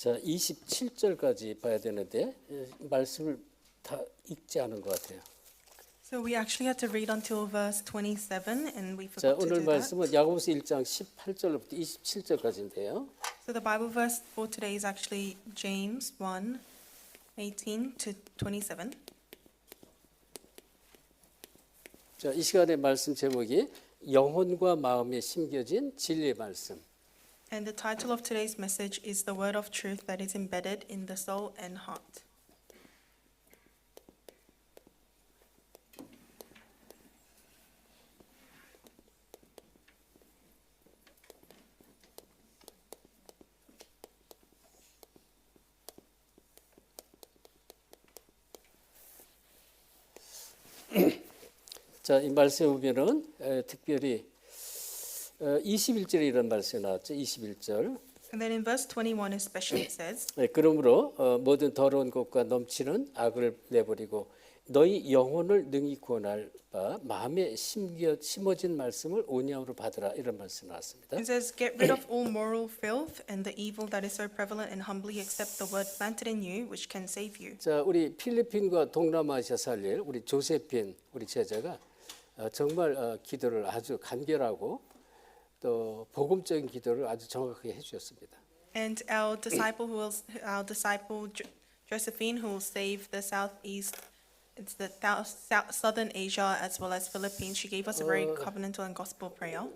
자, 27절까지 봐야 되는데 말씀을 다 읽지 않은 것 같아요. So we actually had to read until verse 27 and we 자, forgot to 오늘 do that. 말씀은 야고보서 1장 18절부터 27절까지인데요. So the Bible verse for today is actually James 1, 18 to 27. 자, 이 시간의 말씀 제목이 영혼과 마음에 심겨진 진리의 말씀. And the title of today's message is The Word of Truth that is embedded in the soul and heart. 자, 이 말씀에 보면은 특별히 21절에 이런 말씀이 나왔죠. 21절. And then in verse 21 especially it says, 그러므로 모든 더러운 것과 넘치는 악을 내버리고 너희 영혼을 능히 구원할 바 마음에 심어진 말씀을 온유함으로 받으라, 이런 말씀이 나왔습니다. it says, get rid of all moral filth and the evil that is so prevalent and humbly accept the word planted in you which can save you. 자, 우리 필리핀과 동남아시아 살릴 우리 조세핀 우리 제자가 정말 기도를 아주 간결하고 또 복음적인 기도를 아주 정확하게 해주셨습니다. And our disciple Josephine, who will save the southeast, it's the southern Asia as well as Philippines. She gave us a very covenantal and gospel prayer.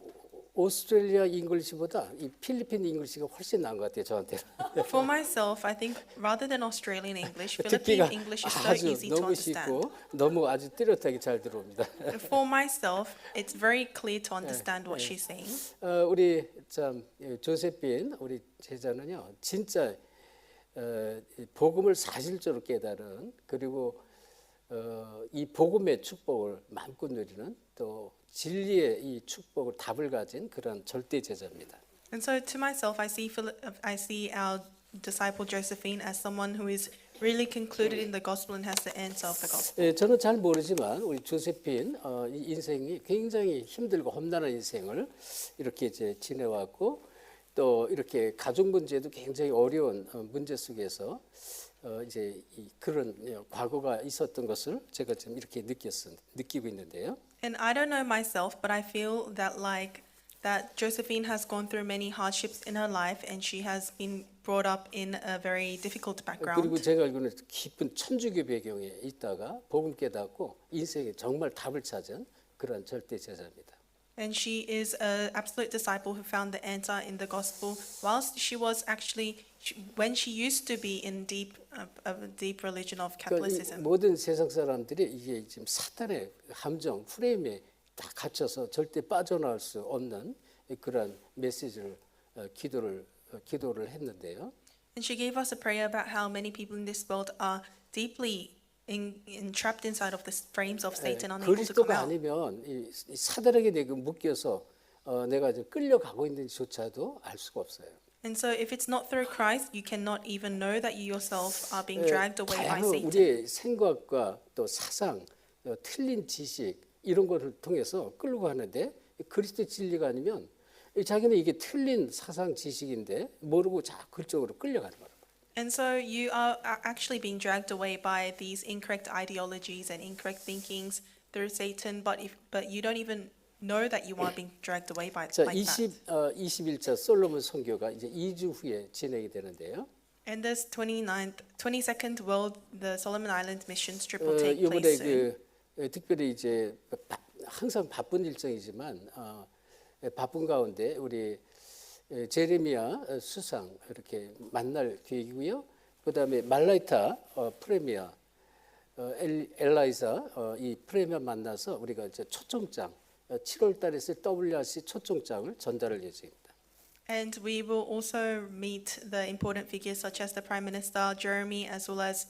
오스트레일리아 잉글리시보다 이 필리핀 잉글리시가 훨씬 나은 것 같아요, 저한테는. For myself, I think rather than Australian English, 듣기가 Philippine English is so 아주 easy to 너무 understand. 쉽고 너무 아주 뚜렷하게 잘 들어옵니다. For myself, it's very clear to understand what she's saying. 우리 참 조세핀 우리 제자는요, 진짜 복음을 사실적으로 깨달은, 그리고 이 복음의 축복을 마음껏 누리는, 또 진리의 이 축복을 답을 가진 그런 절대 제자입니다. And so to myself, I see our disciple Josephine as someone who is really concluded in the gospel and has the answer of the gospel. 저는 잘 모르지만 우리 조세핀 이 인생이 굉장히 힘들고 험난한 인생을 이렇게 이제 지내왔고, 또 이렇게 가족 문제도 굉장히 어려운 문제 속에서 이제 그런 과거가 있었던 것을 제가 지금 이렇게 느끼고 있는데요. And I don't know myself, but I feel that Josephine has gone through many hardships in her life, and she has been brought up in a very difficult background. 그리고 제가 알기로는 깊은 천주교 배경에 있다가 복음 깨닫고 인생에 정말 답을 찾은 그런 절대 제자입니다. And she is an absolute disciple who found the answer in the gospel, whilst she was actually, when she used to be in deep religion of Catholicism. 모든 세상 사람들이 이게 지금 사탄의 함정 프레임에 다 갇혀서 절대 빠져나올 수 없는 그런 메시지를 기도를 했는데요. And she gave us a prayer about how many people in this world are deeply entrapped inside of the frames of Satan, unable to come 그리스도가 out. 아니면 이 사단에게 내가 묶여서 내가 지금 끌려가고 있는지조차도 알 수가 없어요. And so if it's not through Christ, you cannot even know that you yourself are being dragged away by 다양한 Satan. 우리의 생각과 또 사상, 틀린 지식 이런 것을 통해서 끌고 가는데, 그리스도 진리가 아니면 자기는 이게 틀린 사상 지식인데 모르고 자꾸 그쪽으로 끌려가는 거예요. And so you are actually being dragged away by these incorrect ideologies and incorrect thinkings through Satan, but you don't even know that you are being dragged away by 자, that. 21차 솔로몬 선교가 이제 2주 후에 진행이 되는데요. And this 22nd World, the Solomon Islands missions trip will take 이번에 place soon. 특별히 이제 항상 바쁜 일정이지만 바쁜 가운데 우리 제레미야 수상 이렇게 만날 계획이고요. 그다음에 말라이타 프레미어 엘라이사 이 프레미어 만나서 우리가 이제 초청장 7월달에 있을 WRC 초청장을 전달할 예정입니다. And we will also meet the important figures such as the Prime Minister Jeremy, as well as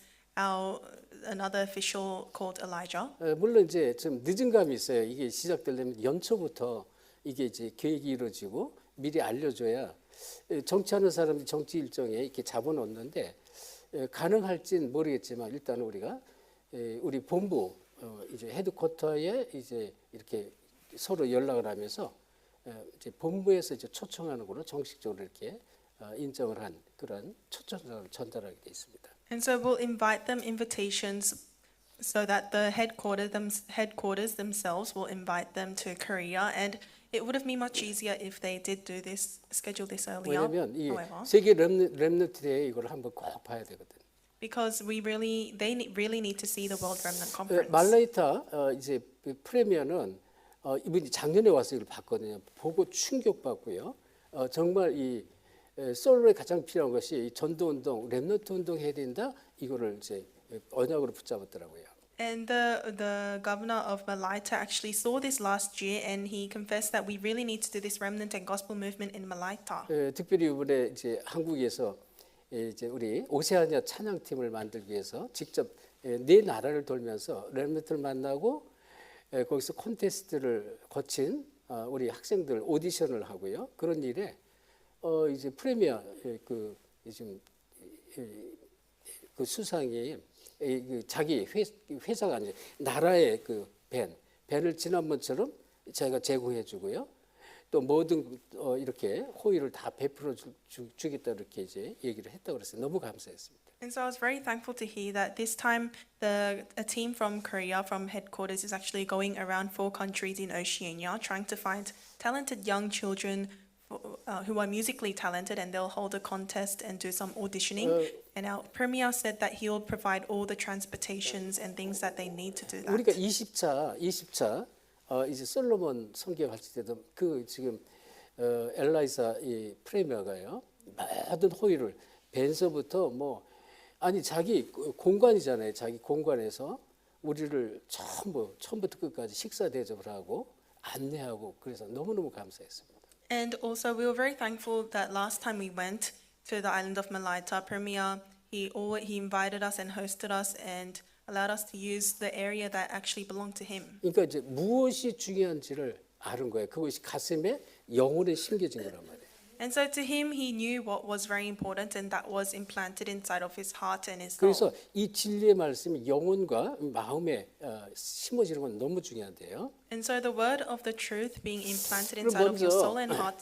another official called Elijah. 물론 이제 좀 늦은 감이 있어요. 이게 시작되려면 연초부터 이게 이제 계획이 이루어지고 미리 알려줘야 정치하는 사람들이 정치 일정에 이렇게 잡아놓는데 가능할진 모르겠지만 일단 우리가 우리 본부 이제 헤드쿼터에 이제 이렇게 서로 연락을 하면서 이제 본부에서 이제 초청하는 걸로 정식적으로 이렇게 인정을 한 그런 초청장을 전달하게 돼 있습니다. And so we'll invite them invitations so that the headquarters themselves will invite them to Korea. And it would have been much easier if they did do this, schedule this earlier. 왜냐하면 이 However, 세계 렘넌트 대회 이걸 한번 꼭 봐야 되거든. because really need to see the World Remnant Conference. 말라이타 이제 프리미어는 이분이 작년에 와서 이걸 봤거든요. 보고 충격받고요. 정말 이 솔로에 가장 필요한 것이 이 전도 운동, 렘넌트 운동 해야 된다. 이거를 이제 언약으로 붙잡았더라고요. And the governor of Malaita actually saw this last year, and he confessed that we really need to do this remnant and gospel movement in Malaita. 특별히 이번에 이제 한국에서 이제 우리 오세아니아 찬양팀을 만들기 위해서 직접 네 나라를 돌면서 렘넌트를 만나고 거기서 콘테스트를 거친 우리 학생들 오디션을 하고요. 그런 일에 이제 프리미어 그 지금 그 수상이 자기 회사가 아니라 나라의 그 밴을 지난번처럼 저희가 제공해 주고요. 또 모든 이렇게 호의를 다 베풀어 주겠다 이렇게 이제 얘기를 했다고 그랬어요. 너무 감사했습니다. And so I was very thankful to hear that this time a team from Korea, from headquarters, is actually going around 4 countries in Oceania, trying to find talented young children who are musically talented, and they'll hold a contest and do some auditioning. And our premier said that he'll provide all the transportations and things that they need to do that. 우리가 20차 이제 솔로몬 성교 갔을 때도 그 지금 엘라이사 이 프리미어가요. 모든 호의를 벤서부터 뭐 아니 자기 공간이잖아요. 자기 공간에서 우리를 처음부터 끝까지 식사 대접을 하고 안내하고 그래서 너무너무 감사했습니다. And also, we were very thankful that last time we went to the island of Malaita, Premier, he invited us and hosted us and allowed us to use the area that actually belonged to him. 그러니까 이제 무엇이 중요한지를 아는 거예요. 그것이 가슴에 영혼에 심겨진 거란 말이에요. And so to him, he knew what was very important, and that was implanted inside of his heart and his 그래서 soul. 이 진리의 말씀이 영혼과 마음에 심어지는 건 너무 중요한데요. And so the word of the truth being implanted inside of your soul and heart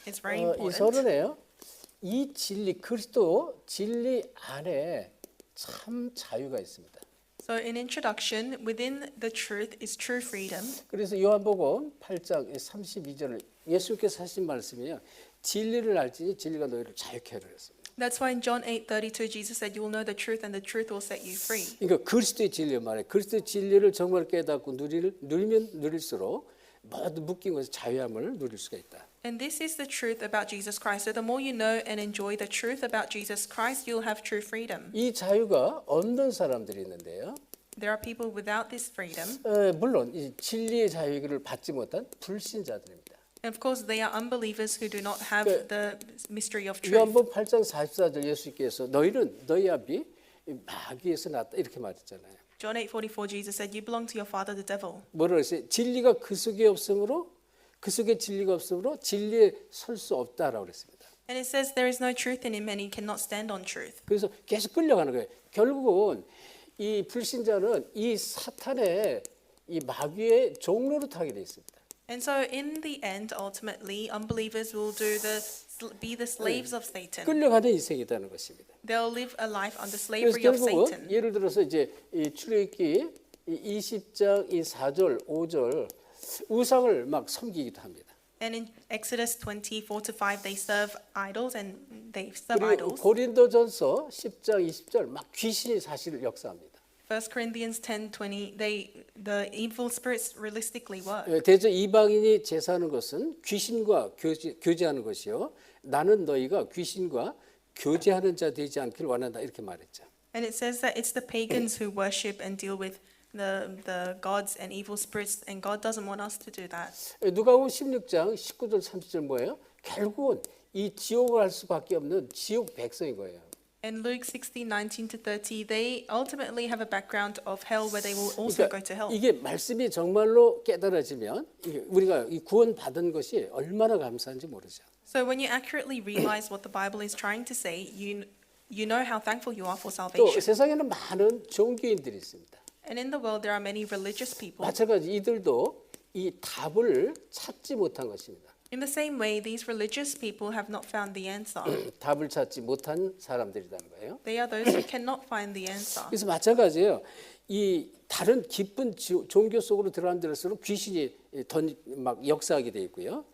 is very 이 important. 서론에요. 이 진리 그리스도 진리 안에 참 자유가 있습니다. So in introduction, within the truth is true freedom. 그래서 요한복음 8장 32절을 예수께서 하신 말씀이에요. 진리를 알지니 진리가 너희를 자유케 하리라 했습니다. That's why in John 8:32 Jesus said, "You will know the truth, and the truth will set you free." 그러니까 그리스도의 진리 말이에요. 그리스도의 진리를 정말 깨닫고 누리면 누릴수록 모든 묶인 것에 자유함을 누릴 수가 있다. And this is the truth about Jesus Christ. So the more you know and enjoy the truth about Jesus Christ, you'll have true freedom. 이 자유가 없는 사람들이 있는데요. There are people without this freedom. 물론 이 진리의 자유를 받지 못한 불신자들입니다. And of course, they are unbelievers who do not have the mystery of truth. 요한복음 8장 44절 예수께서 너희는 너희 아비 마귀에서 났다 이렇게 말했잖아요. John 8:44, Jesus said, "You belong to your father, the devil." 뭐라고 했어요? 진리가 그 속에 없으므로 그 속에 진리가 없으므로 진리에 설 수 없다라고 그랬습니다. And it says there is no truth in him, and he cannot stand on truth. 그래서 계속 끌려가는 거예요. 결국은 이 불신자는 이 사탄의 이 마귀의 종로로 타게 돼 있습니다. And so in the end, ultimately, unbelievers will be the slaves of Satan. 끌려가는 인생이라는 것입니다. They'll live a life under 그래서 slavery of 결국은 Satan. 예를 들어서 이제 이 출애굽기 20장 이 4절 5절 우상을 막 섬기기도 합니다. And in Exodus 24-5, they serve idols and they serve 그리고 idols. 고린도전서 10장 20절 막 귀신이 사실 역사합니다. 1 Corinthians 10:20, the evil spirits realistically work. 대저 이방인이 제사하는 것은 귀신과 교제하는 것이요. 나는 너희가 귀신과 교제하는 자 되지 않기를 원한다 이렇게 말했죠. And it says that it's the pagans who worship and deal with the gods and evil spirits, and God doesn't want us to do that. 누가복음 16장 19절 30절 뭐예요? 결국은 이 지옥을 갈 수밖에 없는 지옥 백성인 거예요. And Luke 16:19-30, they ultimately have a background of hell where they will also go to hell. 이게 말씀이 정말로 깨달아지면 우리가 이 구원 받은 것이 얼마나 감사한지 모르죠. So when you accurately realize what the Bible is trying to say, you know how thankful you are for 또 salvation. 세상에는 많은 종교인들이 있습니다. And in the world there are many religious people. 마찬가지 이들도 이 답을 찾지 못한 것입니다. In the same way, these religious people have not found the answer. 답을 찾지 못한 사람들이라는 거예요. They are those who cannot find the answer. 그래서 마찬가지예요. 이 다른 깊은 종교 속으로 들어간 데일수록 귀신이 막 역사하게 돼 있고요.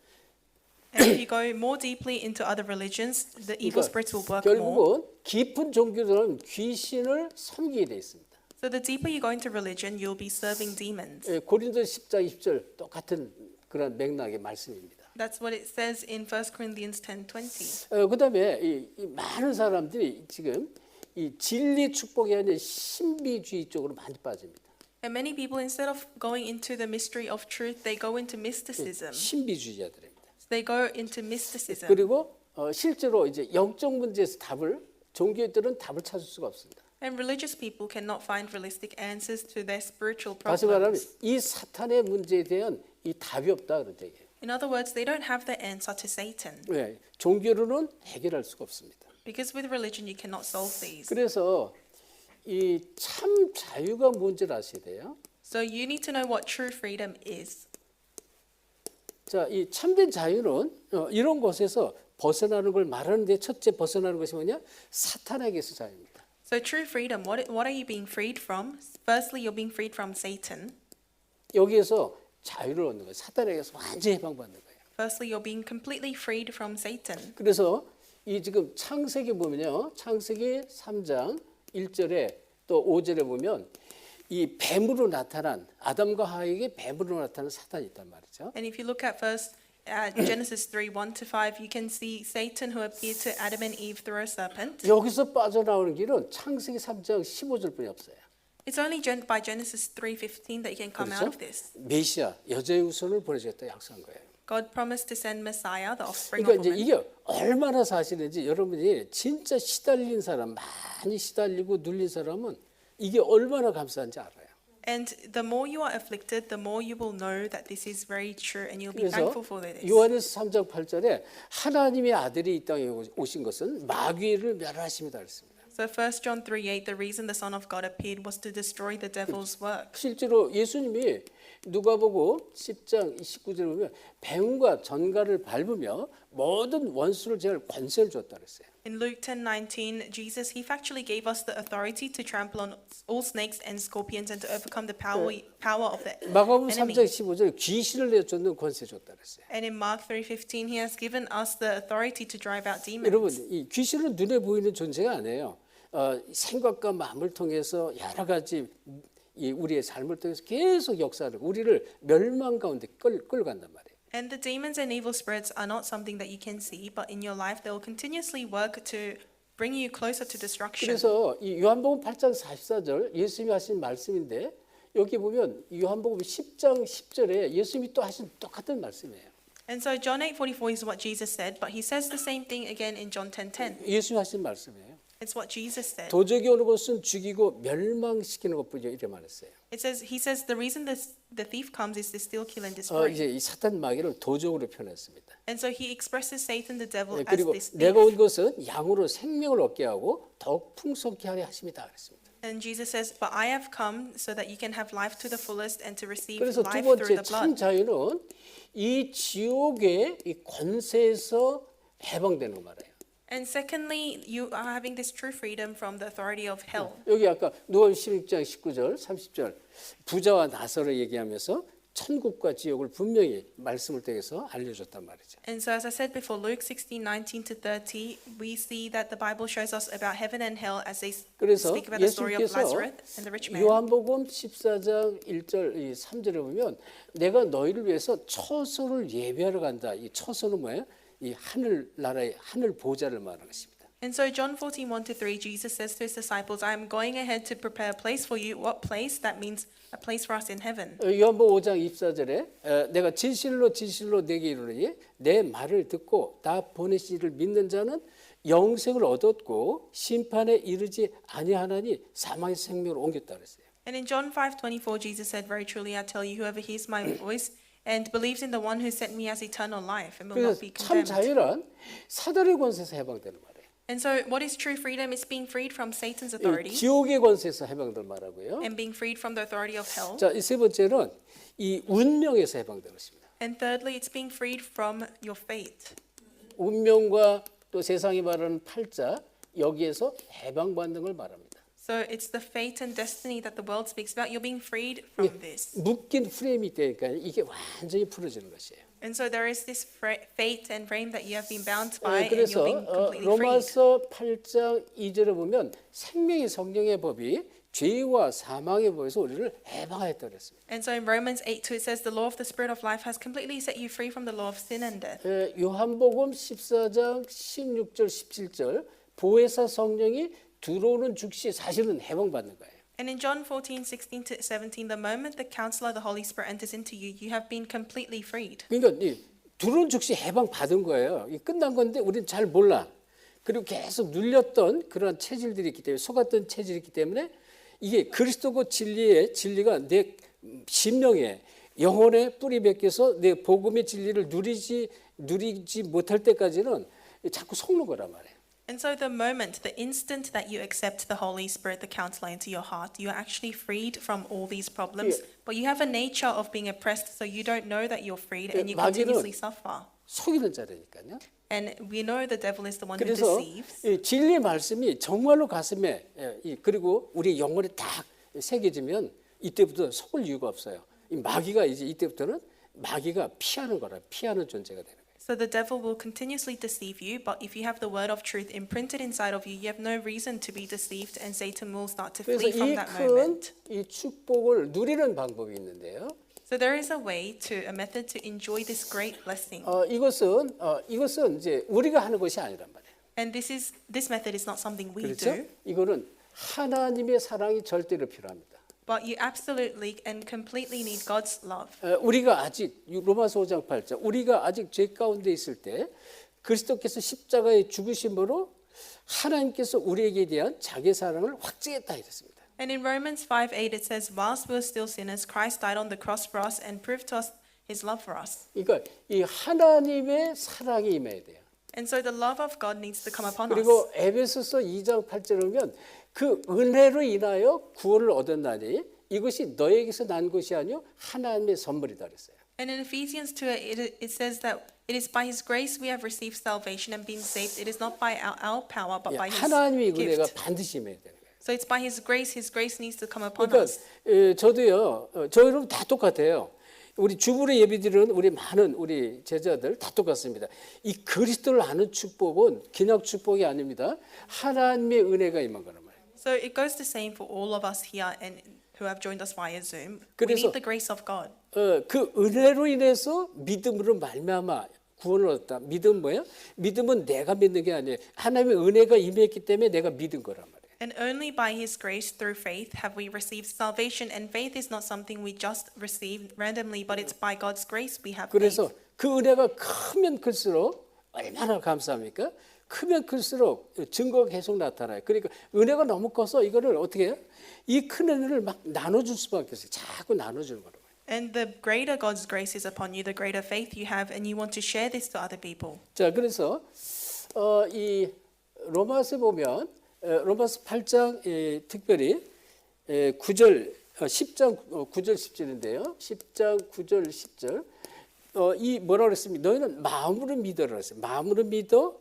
And if you go more deeply into other religions, the evil spirits will work more. 결국은 깊은 종교들은 귀신을 섬기게 돼 있습니다. So the deeper you go into religion, you'll be serving demons. 고린도 10장 20절 똑같은 그런 맥락의 말씀입니다. That's what it says in 1 Corinthians 10:20. 그다음에 이 많은 사람들이 지금 이 진리 축복이 아니라 신비주의 쪽으로 많이 빠집니다. And many people, instead of going into the mystery of truth, they go into mysticism. 신비주의자들입니다. They go into mysticism. 그리고 실제로 이제 영적 문제에서 종교들은 답을 찾을 수가 없습니다. And religious people cannot find realistic answers to their spiritual 다시 말하면 problems. 이 사탄의 문제에 대한 이 답이 없다 그런 얘기예요. In other words, they don't have the answer to Satan. 왜? 종교로는 해결할 수가 없습니다. Because with religion, you cannot solve these. 그래서 이 참 자유가 뭔지를 아셔야 돼요. So you need to know what true freedom is. 자, 이 참된 자유는 이런 것에서 벗어나는 걸 말하는데 첫째 벗어나는 것이 뭐냐? 사탄에게서 자유입니다. So true freedom, what are you being freed from? Firstly, you're being freed from Satan. 여기에서 자유를 얻는 거예요. 사탄에게서 완전히 해방받는 거예요. Firstly, you're being completely freed from Satan. 그래서 이 지금 창세기 보면요. 창세기 3장 1절에 또 5절에 보면 이 뱀으로 나타난 아담과 하와에게 뱀으로 나타난 사탄이 있단 말이죠. And if you look at first Genesis 3:1-5, you can see Satan who appeared to Adam and Eve through a serpent. 여기서 빠져나오는 길은 창세기 3장 15절뿐이 없어요. It's only by Genesis 3:15 that you can come out of this. 메시아 여자의 후손을 보내주겠다 약속한 거예요. God promised to send Messiah, the offspring 그러니까 of 이제 woman. 이게 얼마나 사실인지 여러분이 진짜 시달린 사람 많이 시달리고 눌린 사람은 이게 얼마나 감사한지 알아요. And the more you are afflicted, the more you will know that this is very true and you'll be 그래서 thankful for this. 요한에서 3장 8절에 하나님의 아들이 이 땅에 오신 것은 마귀를 멸하심이다 그랬습니다. So 1 John 3:8, the reason the Son of God appeared was to destroy the devil's work. 실제로 예수님이 누가복음 10장 29절에 보면 뱀과 전갈을 밟으며 모든 원수를 제할 권세를 줬다 그랬어요. In Luke 10:19, Jesus, he factually gave us the authority to trample on all snakes and scorpions and to overcome the power of the 마가복음 enemy. 3장 15절에 귀신을 내쫓는 권세 줬다 그랬어요. And in Mark 3:15, he has given us the authority to drive out 여러분, demons. 이 귀신은 눈에 보이는 존재가 아니에요. 생각과 마음을 통해서 여러 가지 우리의 삶을 통해서 계속 역사를 우리를 멸망 가운데 끌고 간단 말이에요. And the demons and evil spirits are not something that you can see, but in your life they will continuously work to bring you closer to destruction. 그래서 이 요한복음 8장 44절 예수님이 하신 말씀인데 여기 보면 요한복음 10장 10절에 예수님이 또 하신 똑같은 말씀이에요. And so John 8:44 is what Jesus said, but he says the same thing again in John 10:10. 예수님이 하신 말씀이에요. It's what Jesus said. 도적이 오는 것은 죽이고 멸망시키는 것뿐이요 이래 말했어요. He says the reason the thief comes is to steal, kill, and destroy. 이제 이 사탄 마귀를 도적으로 표현했습니다. And so he expresses Satan the devil as 그리고 this 내가 thief. 온 것은 양으로 생명을 얻게 하고 더욱 풍성케 하려 하심이다 그랬습니다. And Jesus says, but I have come so that you can have life to the fullest and to receive 그래서 두 life through 번째 the 참 blood. 자유는 이 지옥의 이 권세에서 해방되는 거 말이에요. And secondly, you are having this true freedom from the authority of hell. 여기 아까 누가복음 16장 19절 30절 부자와 나사를 얘기하면서 천국과 지옥을 분명히 말씀을 통해서 알려줬단 말이죠. And so as I said before, Luke 16:19-30, we see that the Bible shows us about heaven and hell as they 그래서 speak about the story of 예수님께서 Lazarus and the rich man. 요한복음 14장 1절 3절에 보면 내가 너희를 위해서 처소를 예비하러 간다. 이 처소는 뭐예요? 이 하늘 나라의 하늘 보좌를 말하는 것입니다. And so John 14:1-3, Jesus says to his disciples, I am going ahead to prepare a place for you. What place? That means a place for us in heaven. 요한복음 5장 24절에 내가 진실로 진실로 내게 이르노니 내 말을 듣고 나 보내시를 믿는 자는 영생을 얻었고 심판에 이르지 아니하나니 사망의 생명을 옮겼다 그랬어요. And in John 5:24, Jesus said, very truly I tell you, whoever hears my voice and believes in the one who sent me has eternal life and will not 그래서 be 참 condemned. 자유란 사단의 권세에서 해방되는 말이에요. And so what is true freedom is being freed from Satan's 이 authority 지옥의 권세에서 해방될 말하고요. and being freed from the authority of hell. 자, 이 세 번째는 이 운명에서 해방되는 것입니다. And thirdly, it's being freed from your fate. 운명과 또 세상이 말하는 팔자 여기에서 해방받는 걸 말합니다. So it's the fate and destiny that the world speaks about. You're being freed from this. 묶인 프레임이 되니까 이게 완전히 풀어지는 것이에요. And so there is this fate and frame that you have been bound by, and 그래서 you're being completely freed. 로마서 8장 2절에 보면 생명의 성령의 법이 죄와 사망의 법에서 우리를 해방하였다 그랬습니다. And so in Romans 8:2 it says the law of the spirit of life has completely set you free from the law of sin and death. 요한복음 14장 16절 17절 보혜사 성령이 들어오는 즉시 사실은 해방받는 거예요. And in John 14:16 to 17, the moment the counselor, the Holy Spirit, enters into you, you have been completely freed. 그러니까 들어온 즉시 해방받은 거예요. 이 끝난 건데 우리는 잘 몰라. 그리고 계속 눌렸던 그런 체질들이 있기 때문에 속았던 체질이 있기 때문에 이게 그리스도고 진리가 내 심령에 영혼에 뿌리 벗겨서 내 복음의 진리를 누리지 못할 때까지는 자꾸 속는 거란 말이에요. And so the instant that you accept the Holy Spirit, the counselor, into your heart, you are actually freed from all these problems. But you have a nature of being oppressed, so you don't know that you're freed, and you continuously suffer. 속이는 자라니까요. And we know the devil is the one who 그래서 deceives. 이 진리의 말씀이 정말로 가슴에 그리고 우리 영혼에 딱 새겨지면 이때부터 속을 이유가 없어요. 이 마귀가 이제 이때부터는 마귀가 피하는 존재가 되는 거예요. So the devil will continuously deceive you, but if you have the word of truth imprinted inside of you, you have no reason to be deceived, and Satan will start to 그래서 flee from 이 that 큰 moment. 이 축복을 누리는 방법이 있는데요. So there is a method to enjoy this great blessing. 이것은 이제 우리가 하는 것이 아니란 말이에요. And this method is not something we 그렇죠? do, 이거는 하나님의 사랑이 절대로 필요합니다. but you absolutely and completely need God's love. 우리가 아직 로마서 5장 8절 우리가 아직 죄 가운데 있을 때 그리스도께서 십자가에 죽으심으로 하나님께서 우리에게 대한 자기 사랑을 확증했다 이랬습니다. And in Romans 5:8 it says, whilst we were still sinners, Christ died on the cross for us and proved to us his love for us. 그러니까 이 하나님의 사랑이 임해야 돼요. And so the love of God needs to come upon 그리고 us. 에베소서 2장 8절에 보면 그 은혜로 인하여 구원을 얻었나니 이것이 너에게서 난 것이 아니요 하나님의 선물이다 그랬어요. And in Ephesians 2 it says that it is by his grace we have received salvation and been saved. It is not by our power but by his 하나님의 은혜가 gift. 반드시 임해야 되는 거예요. So it's by his grace needs to come upon 그러니까 us. 저도요. 저 여러분 다 똑같아요. 우리 주부의 예비들은 우리 많은 우리 제자들 다 똑같습니다. 이 그리스도를 아는 축복은 그냥 축복이 아닙니다. 하나님의 은혜가 임한 거란 말이에요. So it goes the same for all of us here and who have joined us via Zoom. We 그래서 need the grace of God. 그 은혜로 인해서 믿음으로 말미암아 구원을 얻었다. 믿음 뭐예요? 믿음은 내가 믿는 게 아니에요. 하나님의 은혜가 임했기 때문에 내가 믿은 거란 말이에요. And only by his grace through faith have we received salvation. And faith is not something we just receive randomly, but it's by God's grace we have faith. 그래서 그 은혜가 크면 클수록 얼마나 감사합니까? 크면 클수록 증거가 계속 나타나요. 그러니까 은혜가 너무 커서 이거를 어떻게 해요? 이 큰 은혜를 막 나눠줄 수밖에 없어요. 자꾸 나눠주는 거라고요. And the greater God's grace is upon you, the greater faith you have, and you want to share this to other people. 자, 그래서 이 로마서에 보면 로마서 8장 특별히 9절 10장 9절 10절인데요. 10장 9절 10절 이 뭐라고 그랬습니까? 너희는 마음으로 믿어라 그랬어요. 마음으로 믿어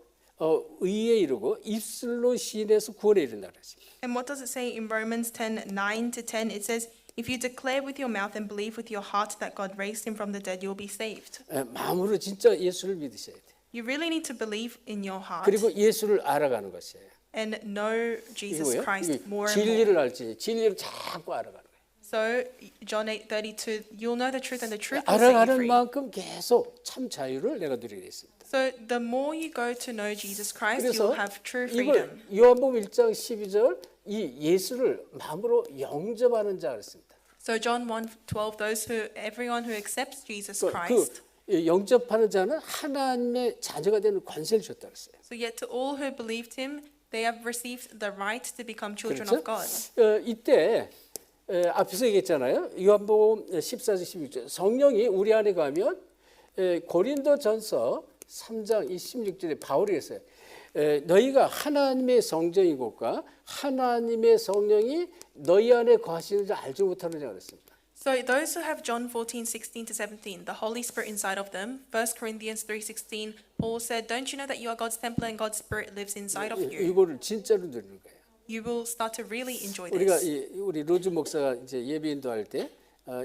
의에 이르고 입술로 시인해서 구원에 이른다 그랬습니다. And what does it say in Romans 10:9 to 10? It says, if you declare with your mouth and believe with your heart that God raised him from the dead, you'll be saved. 마음으로 진짜 예수를 믿으셔야 돼요. You really need to believe in your heart 그리고 예수를 알아가는 것이에요. and know Jesus 이거요? Christ more and more. 진리를 알지. 진리를 자꾸 알아가는 거예요. So John 8:32, you'll know the truth and the truth will set you 알아가는 free. 만큼 계속 참 자유를 내가 누리게 됐습니다. So the more you go to know Jesus Christ, 그래서 you'll have true 이걸 freedom. 요한복음 1장 12절 이 예수를 마음으로 영접하는 자 그랬습니다. So John 1:12, everyone who accepts Jesus 그 Christ. 영접하는 자는 하나님의 자녀가 되는 관세를 줬다 그랬어요. So yet to all who believed him, they have received the right to become children 그렇죠? of God. 이때 앞에서 얘기했잖아요. 요한복음 14절 16절 성령이 우리 안에 가면 고린도전서 3장 16절에 바울이 했어요. 너희가 하나님의 성전이고까 하나님의 성령이 너희 안에 거하시는 줄 알지 못하느냐 그랬습니다. So those who have John 14:16 to 17, the Holy Spirit inside of them, 1 Corinthians 3:16, Paul said, "Don't you know that you are God's temple and God's Spirit lives inside of you?" 이거를 진짜로 누리는 거예요. You will start to really enjoy 우리가 this. 우리 로즈 목사가 이제 예배 인도할 때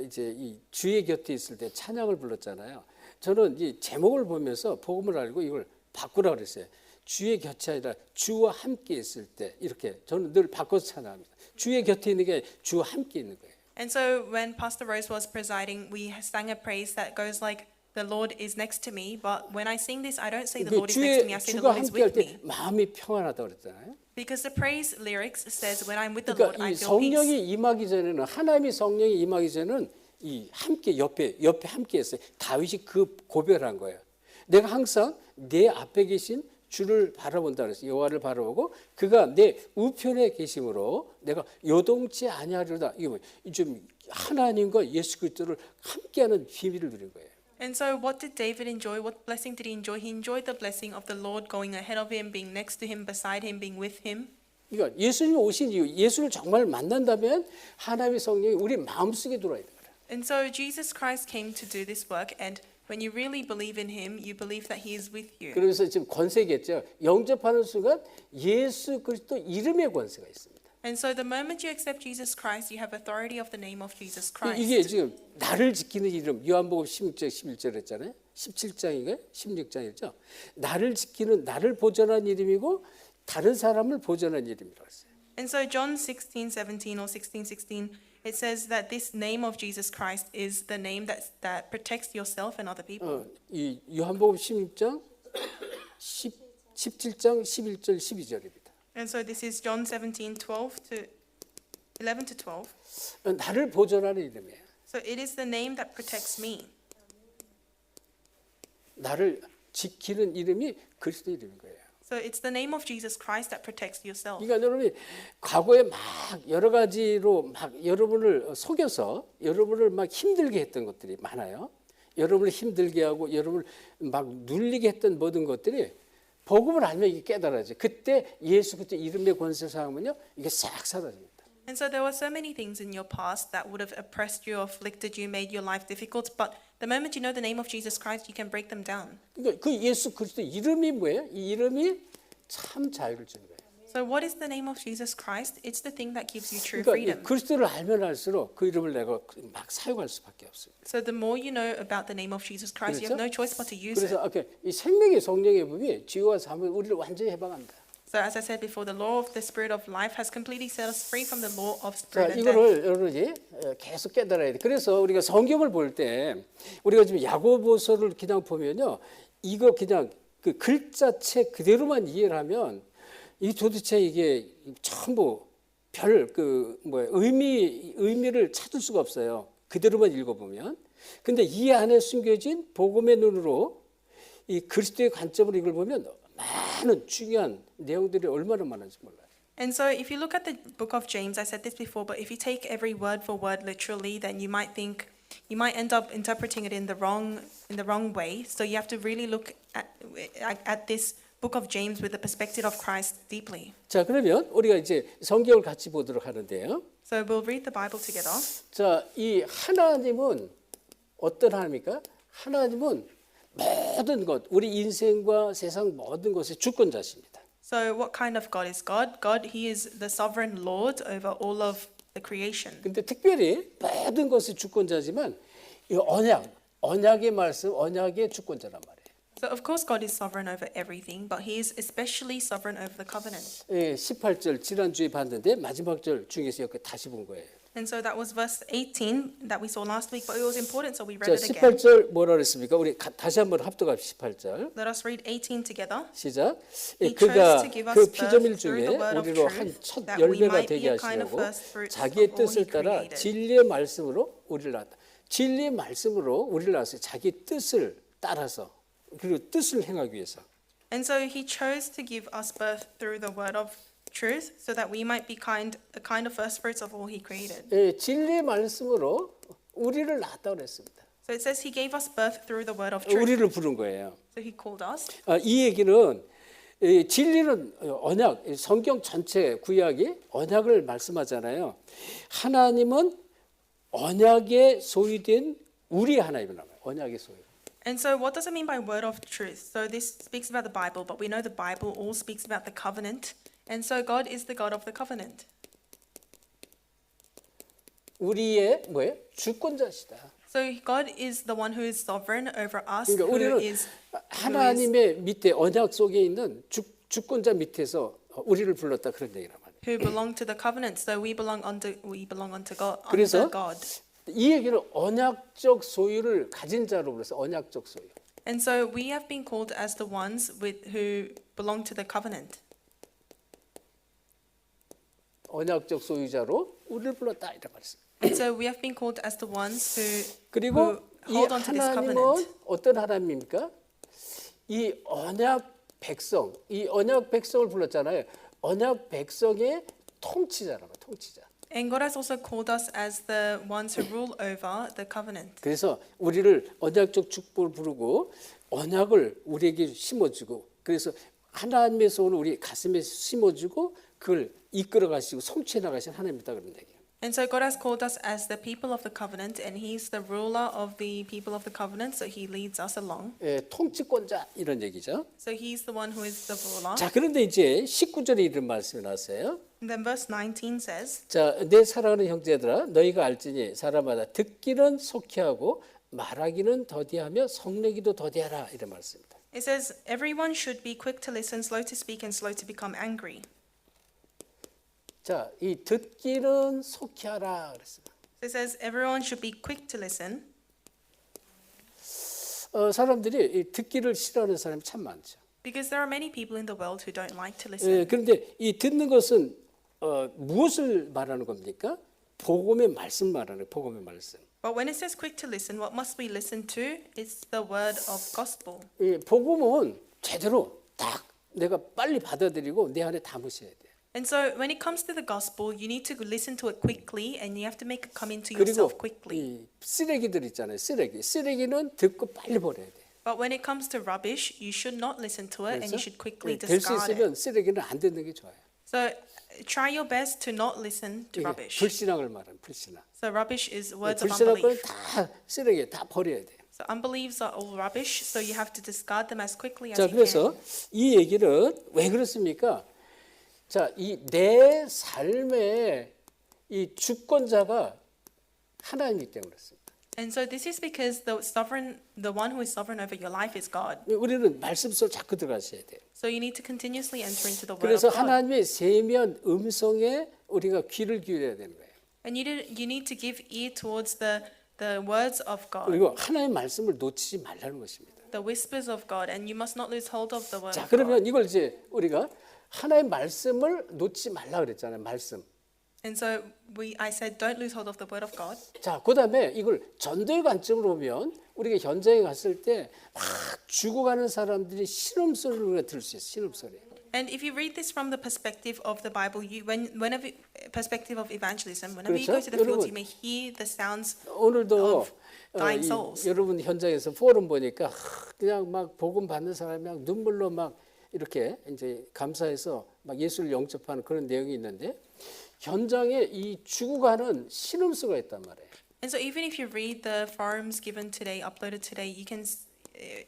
이제 이 주의 곁에 있을 때 찬양을 불렀잖아요. 저는 이 제목을 보면서 복음을 알고 이걸 바꾸라 그랬어요. 주의 곁이 아니라 주와 함께 있을 때 이렇게 저는 늘 바꿔서 찬양합니다. 주의 곁에 있는 게 주와 함께 있는 거예요. And so when Pastor Rose was presiding, we sang a praise that goes like, "The Lord is next to me." But when I sing this, I don't say the Lord is next to me. I say the 주가 Lord is 함께 할 with 때 me. 마음이 평안하다고 그랬잖아요. Because the praise lyrics says, "When I'm with the Lord, 그러니까 I 이 feel peace." 성령이 임하기 전에는 하나님의 성령이 임하기 전에는 이 함께 옆에 함께 했어요. 다윗이 그 고백한 거예요. 내가 항상 내 앞에 계신 주를 바라본다 그랬어요. 여호와를 바라보고 그가 내 우편에 계심으로 내가 요동치 아니하리로다. 이게 뭐 좀 하나님과 예수 그리스도를 함께하는 비밀을 누린 거예요. And so what did David enjoy? What blessing did he enjoy? He enjoyed the blessing of the Lord going ahead of him, being next to him, beside him, being with him. 그러니까 예수님이 오신 이유, 예수를 정말 만난다면 하나님의 성령이 우리 마음속에 들어와야 돼요. And so Jesus Christ came to do this work, and when you really believe in him, you believe that he is with you. 그러면서 지금 권세겠죠. 영접하는 순간 예수 그리스도 이름의 권세가 있습니다. And so the moment you accept Jesus Christ, you have authority of the name of Jesus 이게 Christ. 지금 나를 지키는 이름 요한복음 16장 11절 했잖아요. 17장인가요? 16장이죠. 나를 지키는 나를 보존한 이름이고 다른 사람을 보존한 이름이라고 했어요. And so John 16:17 or 16:16, it says that this name of Jesus Christ is the name that protects yourself and other people. 이 요한복음 16장 17장 11절 12절입니다. And so this is John 17:12 to 11 to 12. 나를 보존하는 이름이에요. So it is the name that protects me. 나를 지키는 이름이 그리스도 이름인 거예요. So it's the name of Jesus Christ that protects yourself. 그러니까 여러분이 과거에 막 여러 가지로 막 여러분을 속여서 여러분을 막 힘들게 했던 것들이 많아요. 여러분을 힘들게 하고 여러분을 막 눌리게 했던 모든 것들이 복음을 알면 이게 깨달아져. 그때 예수 그리스도 이름의 권세 사용하면요 이게 싹 사라집니다. And so there were so many things in your past that would have oppressed you, afflicted you, made your life difficult. But the moment you know the name of Jesus Christ, you can break them down. 그러니까 그 예수 그리스도 이름이 뭐예요? 이 이름이 참 자유를 주는 거예요. So what is the name of Jesus Christ? It's the thing that gives you true 그러니까 이 freedom. 그리스도를 알면 알수록 그 이름을 내가 막 사용할 수밖에 없어요. So the more you know about the name of Jesus Christ, you have no choice but to use it. 그래서 이 생명의 성령의 법이 지혜와 삶을 우리를 완전히 해방한다. So as I said before, the law of the Spirit of life has completely set us free from the law of 자, spirit and death. 이거를 여러분이 계속 깨달아야 돼. 그래서 우리가 성경을 볼 때 우리가 지금 야고보서를 그냥 보면요, 이거 그냥 그 글자체 그대로만 이해를 하면 이 도대체 이게 전부 별 그 뭐 의미를 찾을 수가 없어요. 그대로만 읽어보면. 근데 이 안에 숨겨진 복음의 눈으로 이 그리스도의 관점으로 이걸 보면 많은 중요한 내용들이 얼마나 많은지 몰라요. And so if you look at the book of James, I said this before, but if you take every word for word literally, then you might end up interpreting it in the wrong way. So you have to really look at this book of James with the perspective of Christ deeply. 자, 그러면 우리가 이제 성경을 같이 보도록 하는데요. So we'll read the Bible together. 자, 이 하나님은 어떤 하나님입니까? 하나님은 모든 것, 우리 인생과 세상 모든 것의 주권자십니다. So what kind of God is God? God, he is the sovereign Lord over all of the creation. 근데 특별히 모든 것의 주권자지만 이 언약의 말씀, 언약의 주권자란 말이에요. So of course God is sovereign over everything, but he is especially sovereign over the covenant. 18절 지난주에 봤는데 마지막 절 중에서 이렇게 다시 본 거예요. And so that was verse 18 that we saw last week, but it was important, so we read 자, it again. 18절 뭐라 그랬습니까? 우리 다시 한번 합독합시다. 18절. Let us read 18 together. 시작. He 그가 chose to give us 그 birth 피조물 through 중에 the word of 우리로 truth, 한 첫 that we 열매가 might 되게 be a kind of 하시려고 first fruits 자기의 of all 뜻을 he 따라 created. 진리의 말씀으로 우리를 낳았다. 진리의 말씀으로 우리를 낳았어요. 자기 뜻을 따라서 그리고 뜻을 행하기 위해서. And so he chose to give us birth through the word of truth, so that we might be a kind of first fruits of all he created. 진리의 말씀으로 우리를 낳았다 그랬습니다. So it says he gave us birth through the word of truth. 우리를 부른 거예요. So he called us. 이 얘기는 진리는 언약, 성경 전체 구약이 언약을 말씀하잖아요. 하나님은 언약의 소유된 우리 하나님을 말해요. 언약의 소유. And so what does it mean by word of truth? So this speaks about the Bible, but we know the Bible all speaks about the covenant. And so God is the God of the covenant. 우리의 뭐예요? 주권자시다. So God is the one who is sovereign over us, 그러니까 who 우리는 is 하나님의 밑에 언약 속에 있는 주권자 밑에서 우리를 불렀다 그런 얘기란 말이에요. who belong to the covenant. So we belong unto God. 그래서 Under God. 이 얘기를 언약적 소유를 가진 자로 불러서 언약적 소유. And so we have been called as the ones who belong to the covenant. 언약적 소유자로 우리를 불렀다 이런 말이죠. And so we have been called as the ones 그리고 who 이 hold on to this 하나님은 covenant. 어떤 하나님입니까? 이 언약 백성을 불렀잖아요. 언약 백성의 통치자라고 통치자. And God has also called us as the ones who rule over the covenant. 그래서 우리를 언약적 축복을 부르고 언약을 우리에게 심어주고 그래서 하나님의 손을 우리 가슴에 심어주고 그걸 이끌어 가시고 성취해 나가신 하나님이다 그런 얘기예요. And so God has called us as the people of the covenant, and He's the ruler of the people of the covenant, so He leads us along. 통치권자 이런 얘기죠. So He's the one who is the ruler. 자, 그런데 이제 19절에 이런 말씀이 나왔어요. And then verse 19 says, 자, 내 사랑하는 형제들아 너희가 알지니 사람마다 듣기는 속히하고 말하기는 더디하며 성내기도 더디하라 이런 말씀입니다. it says, everyone should be quick to listen, slow to speak, and slow to become angry. 자, 이 듣기는 속히하라 그랬습니다. So it says, everyone should be quick to listen. 사람들이 이 듣기를 싫어하는 사람이 참 많죠. Because there are many people in the world who don't like to listen. 그런데 이 듣는 것은 무엇을 말하는 겁니까? 복음의 말씀 말하는 거예요. 복음의 말씀. But when it says quick to listen, what must we listen to? It's the word of gospel. 이 복음은 제대로 딱 내가 빨리 받아들이고 내 안에 담으셔야 돼요. And so when it comes to the gospel, you need to listen to it quickly, and you have to make it come into 그리고 yourself quickly. 이 쓰레기들 있잖아요. 쓰레기는 듣고 빨리 버려야 돼. But when it comes to rubbish, you should not listen to it, and you should quickly 될 수 discard it. 있으면 쓰레기는 안 듣는 게 좋아요. So try your best to not listen to 이게 rubbish. 불신앙을 말하는 불신앙. So rubbish is words of 불신앙 건 unbelief. 다 쓰레기 다 버려야 돼. So unbeliefs are all rubbish, so you have to discard them as quickly as 자, you 그래서 can. 이 얘기는 왜 그렇습니까? 자, 이 내 삶의 이 주권자가 하나님이기 때문에 그렇습니다. And so this is because the one who is sovereign over your life is God. 우리는 말씀 속 자꾸 들어가셔야 돼요. So you need to continuously enter into the word 그래서 of God. 하나님의 세미한 음성에 우리가 귀를 기울여야 되는 거예요. And you need to give ear towards the words of God, 그리고 하나님의 말씀을 놓치지 말라는 것입니다. the whispers of God, and you must not lose hold of the word 자, of God. 그러면 이걸 이제 우리가 하나님의 말씀을 놓지 말라 그랬잖아요. 말씀. And so I said, don't lose hold of the word of God. 자, 그다음에 이걸 전도의 관점으로 보면 우리가 현장에 갔을 때 막 죽어가는 사람들이 신음소리를 우리가 들을 수 있어요. 신음소리. And if you read this from the perspective of the Bible, whenever perspective of evangelism, whenever you 그렇죠? go to the fields, 여러분, you may hear the sounds 오늘도 of dying souls. 여러분 현장에서 포럼 보니까 그냥 막 복음 받는 사람이 막 눈물로 막 이렇게 이제 감사해서 막 예수를 영접하는 그런 내용이 있는데 현장에 이 죽어가는 신음소가 있단 말이에요. And so even if you read the forums given today, uploaded today,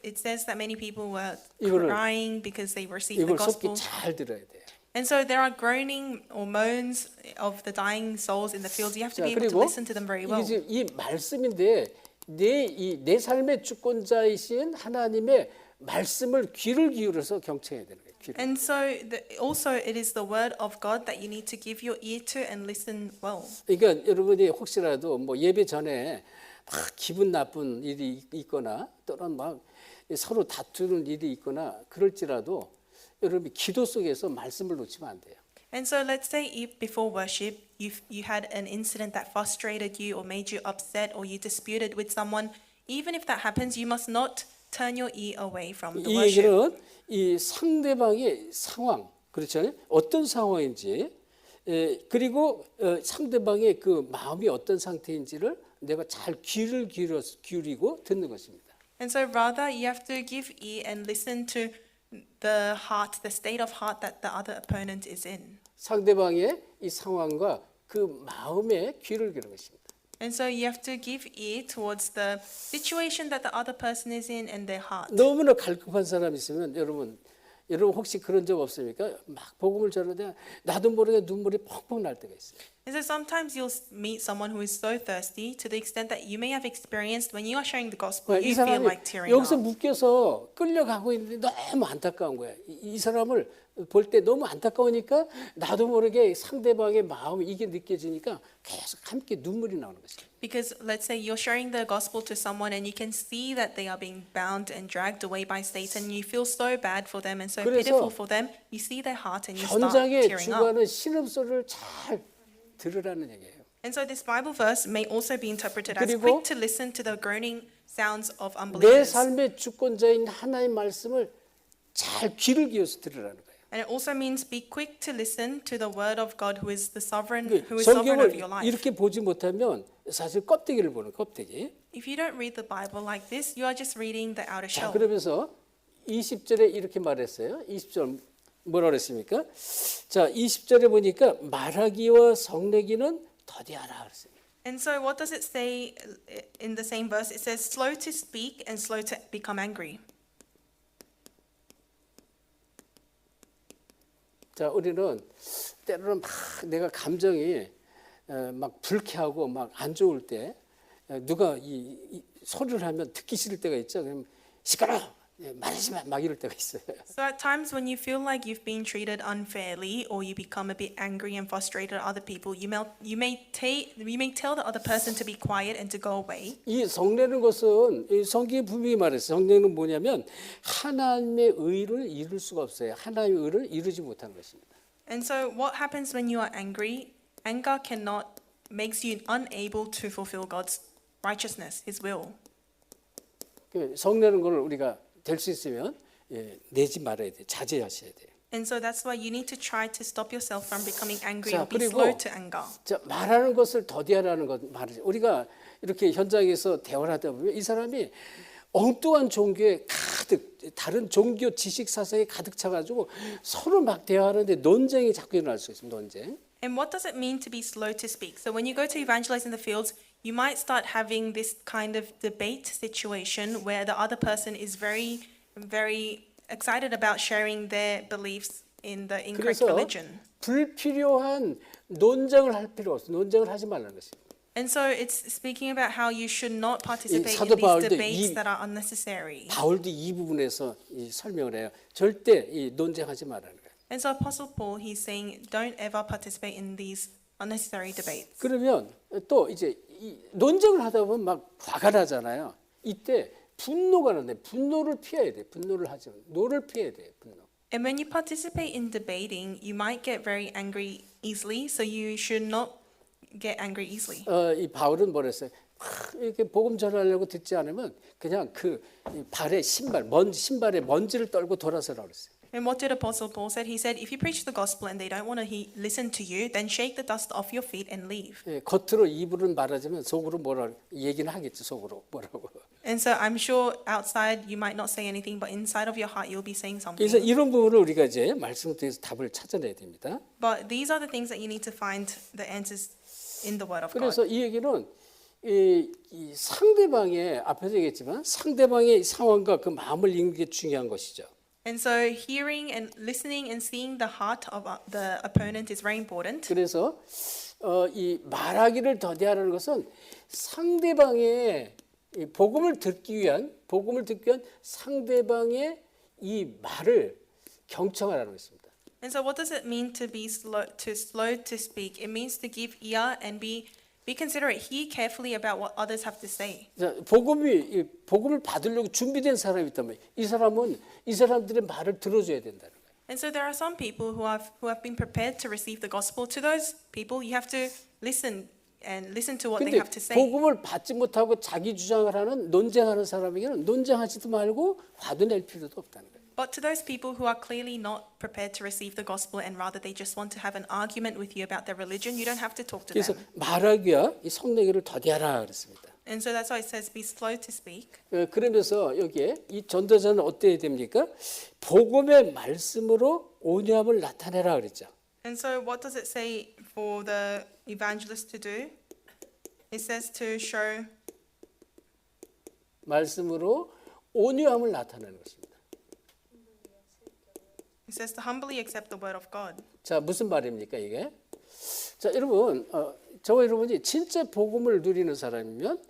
it says that many people were 이거를- crying because they received the 이걸 속히 gospel. 잘 들어야 돼요. And so there are groaning or moans of the dying souls in the fields. You have to 자, be able to 그리고 listen to them very 이게 well. 지금 이 말씀인데 내 삶의 주권자이신 하나님의 말씀을 귀를 기울여서 경청해야 되는 거예요. 귀를. And so also it is the word of God that you need to give your ear to and listen well. 그러니까 여러분이 혹시라도 뭐 예배 전에 막 기분 나쁜 일이 있거나 또는 막 서로 다투는 일이 있거나 그럴지라도 여러분이 기도 속에서 말씀을 놓치면 안 돼요. And so let's say if before worship you had an incident that frustrated you or made you upset or you disputed with someone, even if that happens, you must not turn your ear away from the 이 worship. 얘기는 이 상대방의 상황, 그렇잖아요. 어떤 상황인지, 그리고 상대방의 그 마음이 어떤 상태인지를 내가 잘 귀를 기울이고 듣는 것입니다. And so rather you have to give ear and listen to the heart, the state of heart that the other opponent is in. 상대방의 이 상황과 그 마음에 귀를 기울이는 것입니다. And so you have to give ear towards the situation that the other person is in and their heart. 너무나 갈급한 사람이 있으면 여러분 혹시 그런 적 없습니까? 막 복음을 전하는데 나도 모르게 눈물이 펑펑 날 때가 있어요. And so sometimes you'll meet someone who is so thirsty to the extent that you may have experienced when you are sharing the gospel, 이 you feel 사람이 like tearing 여기서 up. 묶여서 끌려가고 있는데 너무 안타까운 거야. 이 사람을 볼 때 너무 안타까우니까 나도 모르게 상대방의 마음이 이게 느껴지니까 계속 함께 눈물이 나오는 것이에요. Because let's say you're sharing the gospel to someone and you can see that they are being bound and dragged away by Satan. You feel so bad for them and so 그래서 pitiful for them. You see their heart and you start 현장에 tearing up. 주관하는 신음소리를 잘 들으라는 얘기예요. And so this Bible verse may also be interpreted as 그리고 quick to listen to the groaning sounds of 내 unbelievers. 삶의 주권자인 하나님의 말씀을 잘 귀를 기울여서 들으라는 거예요. And it also means be quick to listen to the word of God who is sovereign over 성경을 your life. 이렇게 보지 못하면 사실 껍데기를 보는 껍데기. If you don't read the Bible like this, you are just reading the outer 자, shell. 그러면서 20절에 이렇게 말했어요. 20절 뭐라 그랬습니까? 자, 20절에 보니까 말하기와 성내기는 더디하라 그랬어요. And so what does it say in the same verse? It says slow to speak and slow to become angry. 자, 우리는 때로는 막 내가 감정이 막 불쾌하고 막 안 좋을 때 누가 이 소리를 하면 듣기 싫을 때가 있죠. 그럼 시끄러워, 말하지 마, 막 이럴 때가 있어요. So at times when you feel like you've been treated unfairly or you become a bit angry and frustrated at other people, you may tell the other person to be quiet and to go away. 이 성내는 것은 이 성경이 분명히 말했어요. 성내는 뭐냐면 하나님의 의를 이룰 수가 없어요. 하나님의 의를 이루지 못하는 것입니다. And so what happens when you are angry? Anger makes you unable to fulfill God's righteousness, His will. 그 성내는 걸 우리가 될 수 있으면 내지 말아야 돼. 자제하셔야 돼요. And so that's why you need to try to stop yourself from becoming angry 자, or be 그리고 slow to anger. 자, 말하는 것을 더디하라는 것 말이죠. 우리가 이렇게 현장에서 대화를 하다 보면 이 사람이 엉뚱한 종교에 가득 다른 종교 지식 사상에 가득 차가지고 서로 막 대화하는데 논쟁이 자꾸 일어날 수 있습니다. 논쟁. And what does it mean to be slow to speak? So when you go to evangelize in the fields, you might start having this kind of debate situation where the other person is very, very excited about sharing their beliefs in the incorrect 그래서 religion. 불필요한 논쟁을 할 필요 없어. 논쟁을 하지 말라는 것입니다. And so it's speaking about how you should not participate 사도 in these 바울도 debates that are unnecessary. 바울도 이 부분에서 설명을 해요. 절대 논쟁하지 말라는 거예요. And so Apostle Paul, he's saying, don't ever participate in these unnecessary debates. 그러면 또 이제 논쟁을 하다 보면 막 화가 나잖아요. 이때 분노가 나는데 분노를 피해야 돼. 분노를 하지 마. 노를 피해야 돼. 분노. And when you participate in debating, you might get very angry easily, so you should not get angry easily. 이 바울은 뭐랬어요? 이렇게 복음 전하려고 듣지 않으면 그냥 그 발에 신발에 먼지를 떨고 돌아서라 그랬어요. And what did Apostle Paul said? He said, if you preach the gospel and they don't want to listen to you, then shake the dust off your feet and leave. 겉으로 입으로는 말하지만 속으로 뭐라 얘기는 하겠지. 속으로 뭐라고. And so I'm sure outside you might not say anything, but inside of your heart you'll be saying something. 그래서 이런 부분을 우리가 이제 말씀을 통해서 답을 찾아내야 됩니다. But these are the things that you need to find the answers in the Word of God. 그래서 이 얘기는 이 상대방의 앞에서 얘기했지만 상대방의 상황과 그 마음을 읽는 게 중요한 것이죠. And so hearing and listening and seeing the heart of the opponent is very important. 그래서 이 말하기를 더디하라는 것은 상대방의 이 복음을 듣기 위한 상대방의 이 말을 경청하라는 것입니다. And so what does it mean to be slow to speak? It means to give ear and be considerate. Hear carefully about what others have to say. 자, 복음을 받으려고 준비된 사람이 있다면 이 사람들의 말을 들어줘야 된다는 거예요. And so there are some people who have been prepared to receive the gospel. To those people, you have to listen to what they 근데 have to say. 복음을 받지 못하고 자기 주장을 하는 논쟁하는 사람에게는 논쟁하지도 말고 화도 낼 필요도 없다는 거예요. But to those people who are clearly not prepared to receive the gospel and rather they just want to have an argument with you about their religion, you don't have to talk to 그래서 them. 말하기와 이 성내기를 더디하라 그랬습니다. And so that's why it says be slow to speak. 그러면서 여기에 이 전도자는 어때야 됩니까? 복음의 말씀으로 온유함을 나타내라 그랬죠. And so what does it say for the evangelist to do? It says to show 말씀으로 온유함을 나타내는 것입니다. It says to humbly accept the word of God. 자, 무슨 말입니까, 이게? 자, 여러분, 저와 여러분이 진짜 복음을 누리는 사람이면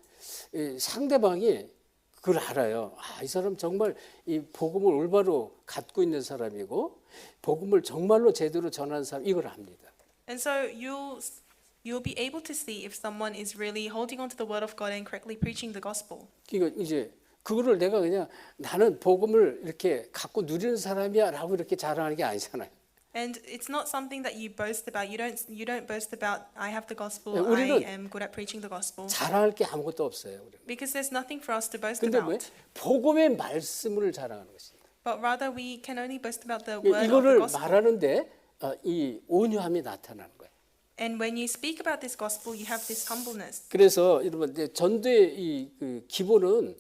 이 상대방이 그걸 알아요. 아, 이 사람 정말 이 복음을 올바로 갖고 있는 사람이고 복음을 정말로 제대로 전하는 사람 이걸 압니다. And so you'll be able to see if someone is really holding on to the word of God and correctly preaching the gospel. 이거 이제 그거를 내가 그냥 나는 복음을 이렇게 갖고 누리는 사람이야라고 이렇게 자랑하는 게 아니잖아요. And it's not something that you boast about. You don't boast about I have the gospel. 네, I 우리는 am good at preaching the gospel. 자랑할 게 아무것도 없어요. 우리는. Because there's nothing for us to boast 근데 왜 about. 복음의 말씀을 자랑하는 것입니다. But rather we can only boast about the word of the 이거를 gospel. 말하는데 이 온유함이 나타나는 거예요. And when you speak about this gospel, you have this humbleness. 그래서 여러분 이제 전도의 그 기본은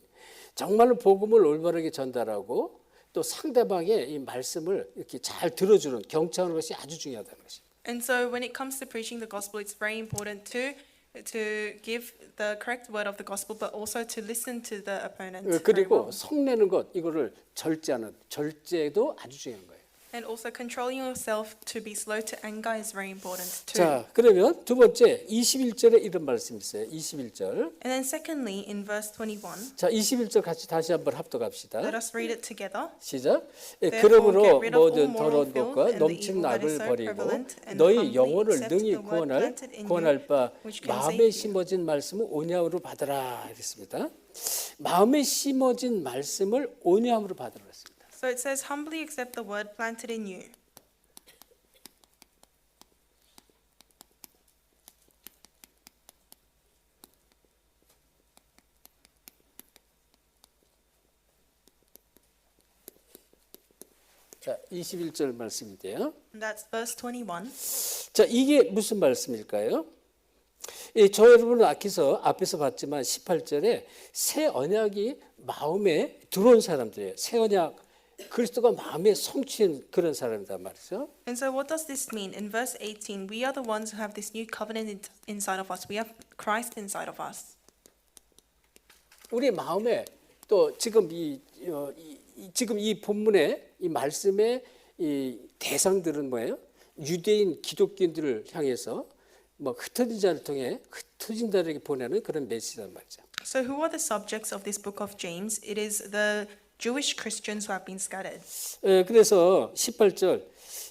정말로 복음을 올바르게 전달하고 또 상대방의 이 말씀을 이렇게 잘 들어주는 경청하는 것이 아주 중요하다는 것입니다. And so when it comes to preaching the gospel, it's very important to give the correct word of the gospel, but also to listen to the opponent. very 그리고 well. 성내는 것 이거를 절제하는 절제도 아주 중요한 거예요. And also controlling yourself to be slow to anger is very important too. 자, 그러면 두 번째 21절에 이런 말씀이 있어요. 21절. And then secondly, in verse 21, 자, 21절 같이 다시 한번 합독합시다. let us read it together. 시작. 예, Therefore, 그러므로 get rid of all 모든 moral 더러운 filth 것과 and the 넘치는 evil that 악을 is so 버리고 prevalent, and 너희 humbly 영혼을 accept 능히 the word planted in 구원할 you, 바 which can 마음에 save you. 심어진 말씀을 온유함으로 받으라 했습니다. 마음에 심어진 말씀을 온유함으로 받으라 했습니다. So it says, humbly accept the word planted in you. 자, 21절 말씀인데요. And that's verse 21. 자, 이게 무슨 말씀일까요? 저 여러분은 앞에서 봤지만 18절에 새 언약이 마음에 들어온 사람들이에요. 새 언약 그리스도가 마음에 성취한 그런 사람이란 말이죠. And so what does this mean? In verse 18, we are the ones who have this new covenant inside of us. We have Christ inside of us. 우리 마음에 또 지금 지금 이 본문의 이 말씀의 이 대상들은 뭐예요? 유대인 기독교인들을 향해서 뭐 흩어진 자를 통해 흩어진 자에게 보내는 그런 메시지란 말이죠. So who are the subjects of this book of James? It is the Jewish Christians who have been scattered. 그래서 18절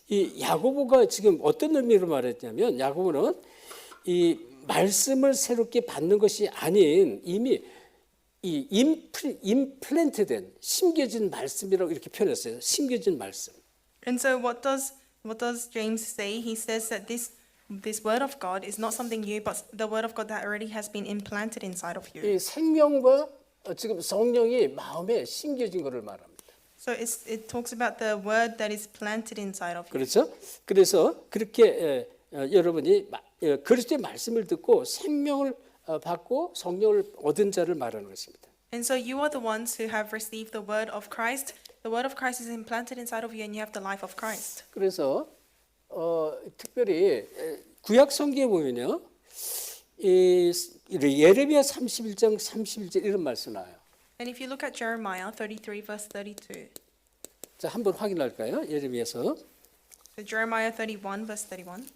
이 야고보가 지금 어떤 의미로 말했냐면 야고보는 이 말씀을 새롭게 받는 것이 아닌 이미 이 임플란트된 심겨진 말씀이라고 이렇게 표현했어요. 심겨진 말씀. And so what does James say? He says that this word of God is not something new, but the word of God that already has been implanted inside of you. 이 생명과 지금 성령이 마음에 심겨진 것을 말합니다. So it talks about the word that is planted inside of you. 그렇죠? 그래서 그렇게 여러분이 그리스도의 말씀을 듣고 생명을 받고 성령을 얻은 자를 말하는 것입니다. And so you are the ones who have received the word of Christ. The word of Christ is implanted inside of you, and you have the life of Christ. 그래서 특별히 구약 성경에 보면요, 이 예레미야 31장 31절 이런 말씀 나와요. And if you look at Jeremiah 33 verse 32, 자, 한번 확인할까요? 예레미야서. so Jeremiah 31 verse 31.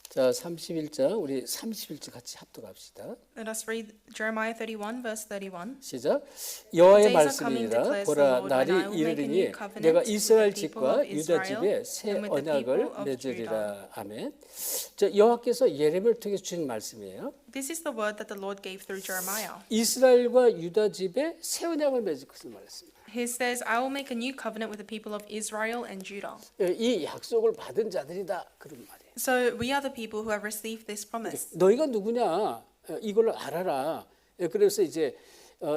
자, 31장 우리 31절 같이 합독합시다. Let us read Jeremiah 31 verse 31. 시작. 여호와의 The days are coming, 말씀이니라 declares the 보라 Lord, when I 날이 will make a 이르리니 new covenant 내가 with the 이스라엘 people 집과 of 유다 Israel 집에 새 and with the 언약을 people of 맺으리라. 아멘. 자, 여호와께서 예레미야를 통해 주신 말씀이에요. This is the word that the Lord gave through Jeremiah. 이스라엘과 유다 집에 새 언약을 맺을 것을 말했습니다. He says, I will make a new covenant with the people of Israel and Judah. 이 약속을 받은 자들이다 그런 말이에요. So we are the people who have received this promise. 너희가 누구냐 이걸 알아라. 그래서 이제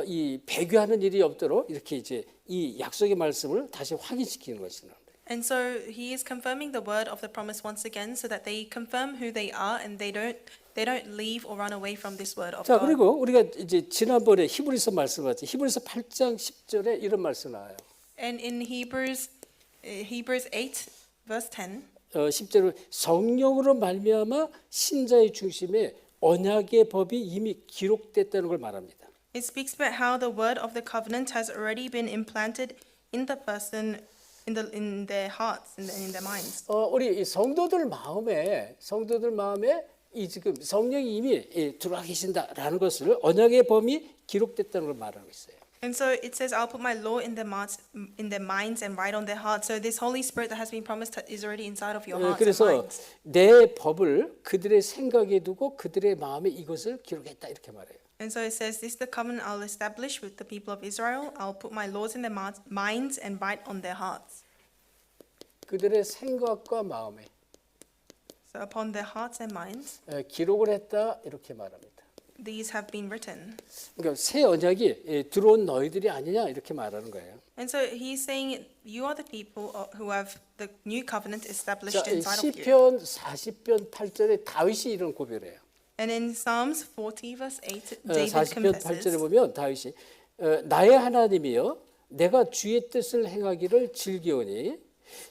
이 배교하는 일이 없도록 이렇게 이제 이 약속의 말씀을 다시 확인시키는 것이다. And so he is confirming the word of the promise once again so that they confirm who they are and they don't leave or run away from this word of 자, God. 그리고 우리가 이제 지난번에 히브리서 말씀하지 히브리서 8장 10절에 이런 말씀 나와요. And in Hebrews 8 verse 10 10절은 성령으로 말미암아 신자의 중심에 언약의 법이 이미 기록됐다는 걸 말합니다. it speaks about how the word of the covenant has already been implanted in the person in their hearts in their minds. 우리 이 성도들 마음에 이 지금 성령이 이미 들어와 계신다라는 것을 언약의 범위 기록됐다는 걸 말하고 있어요. And so it says, I'll put my law in their minds and write on their hearts. So this Holy Spirit that has been promised is already inside of your hearts and 그래서 minds. 내 법을 그들의 생각에 두고 그들의 마음에 이것을 기록했다 이렇게 말해요. And so it says, this is the covenant I'll establish with the people of Israel. I'll put my laws in their minds and write on their hearts. 그들의 생각과 마음에 So upon their hearts and minds, 기록을 했다 이렇게 말합니다. these have been written. 그러니까 새 언약이 들어온 너희들이 아니냐 이렇게 말하는 거예요. And so he's saying, you are the people who have the new covenant established 자, inside of you. 시편 40편 8절에 다윗이 이런 고백을 해요. And in Psalms 40 verse 8, David 40편 8절에 confesses, 보면 다윗이 나의 하나님이여 내가 주의 뜻을 행하기를 즐기오니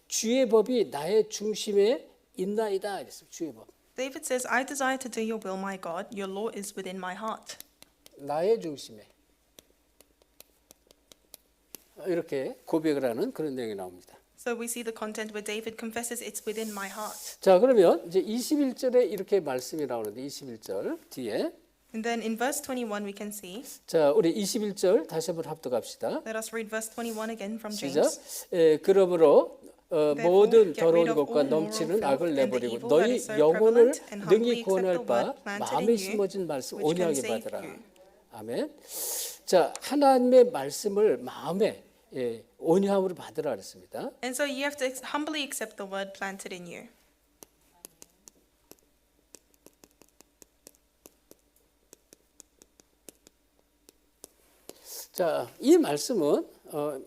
주의 법이 나의 중심에 있나이다 이랬어요. 주의 법. David says, I desire to do your will, my God. Your law is within my heart. 나의 중심에 이렇게 고백을 하는 그런 내용이 나옵니다. So we see the content where David confesses it's within my heart. 자, 그러면 이제 21절에 이렇게 말씀이 나오는데 21절 뒤에 And then in verse 21 we can see, 자, 우리 21절 다시 한번 합독합시다. let us read verse 21 again from 시작. James. 그러므로 모든 get 더러운 rid of 것과 all moral 넘치는 filth 악을 and the 내버리고 evil 너희 that is so 영혼을 prevalent, and 능히 humbly 구원할 accept the 바 word planted 마음에 in you, 심어진 말씀 which can 온유하게 save 받으라. you. 아멘. 자, 하나님의 말씀을 마음에 온유함으로 받으라 그랬습니다. And so you have to humbly accept the word planted in you. 자, 이 말씀은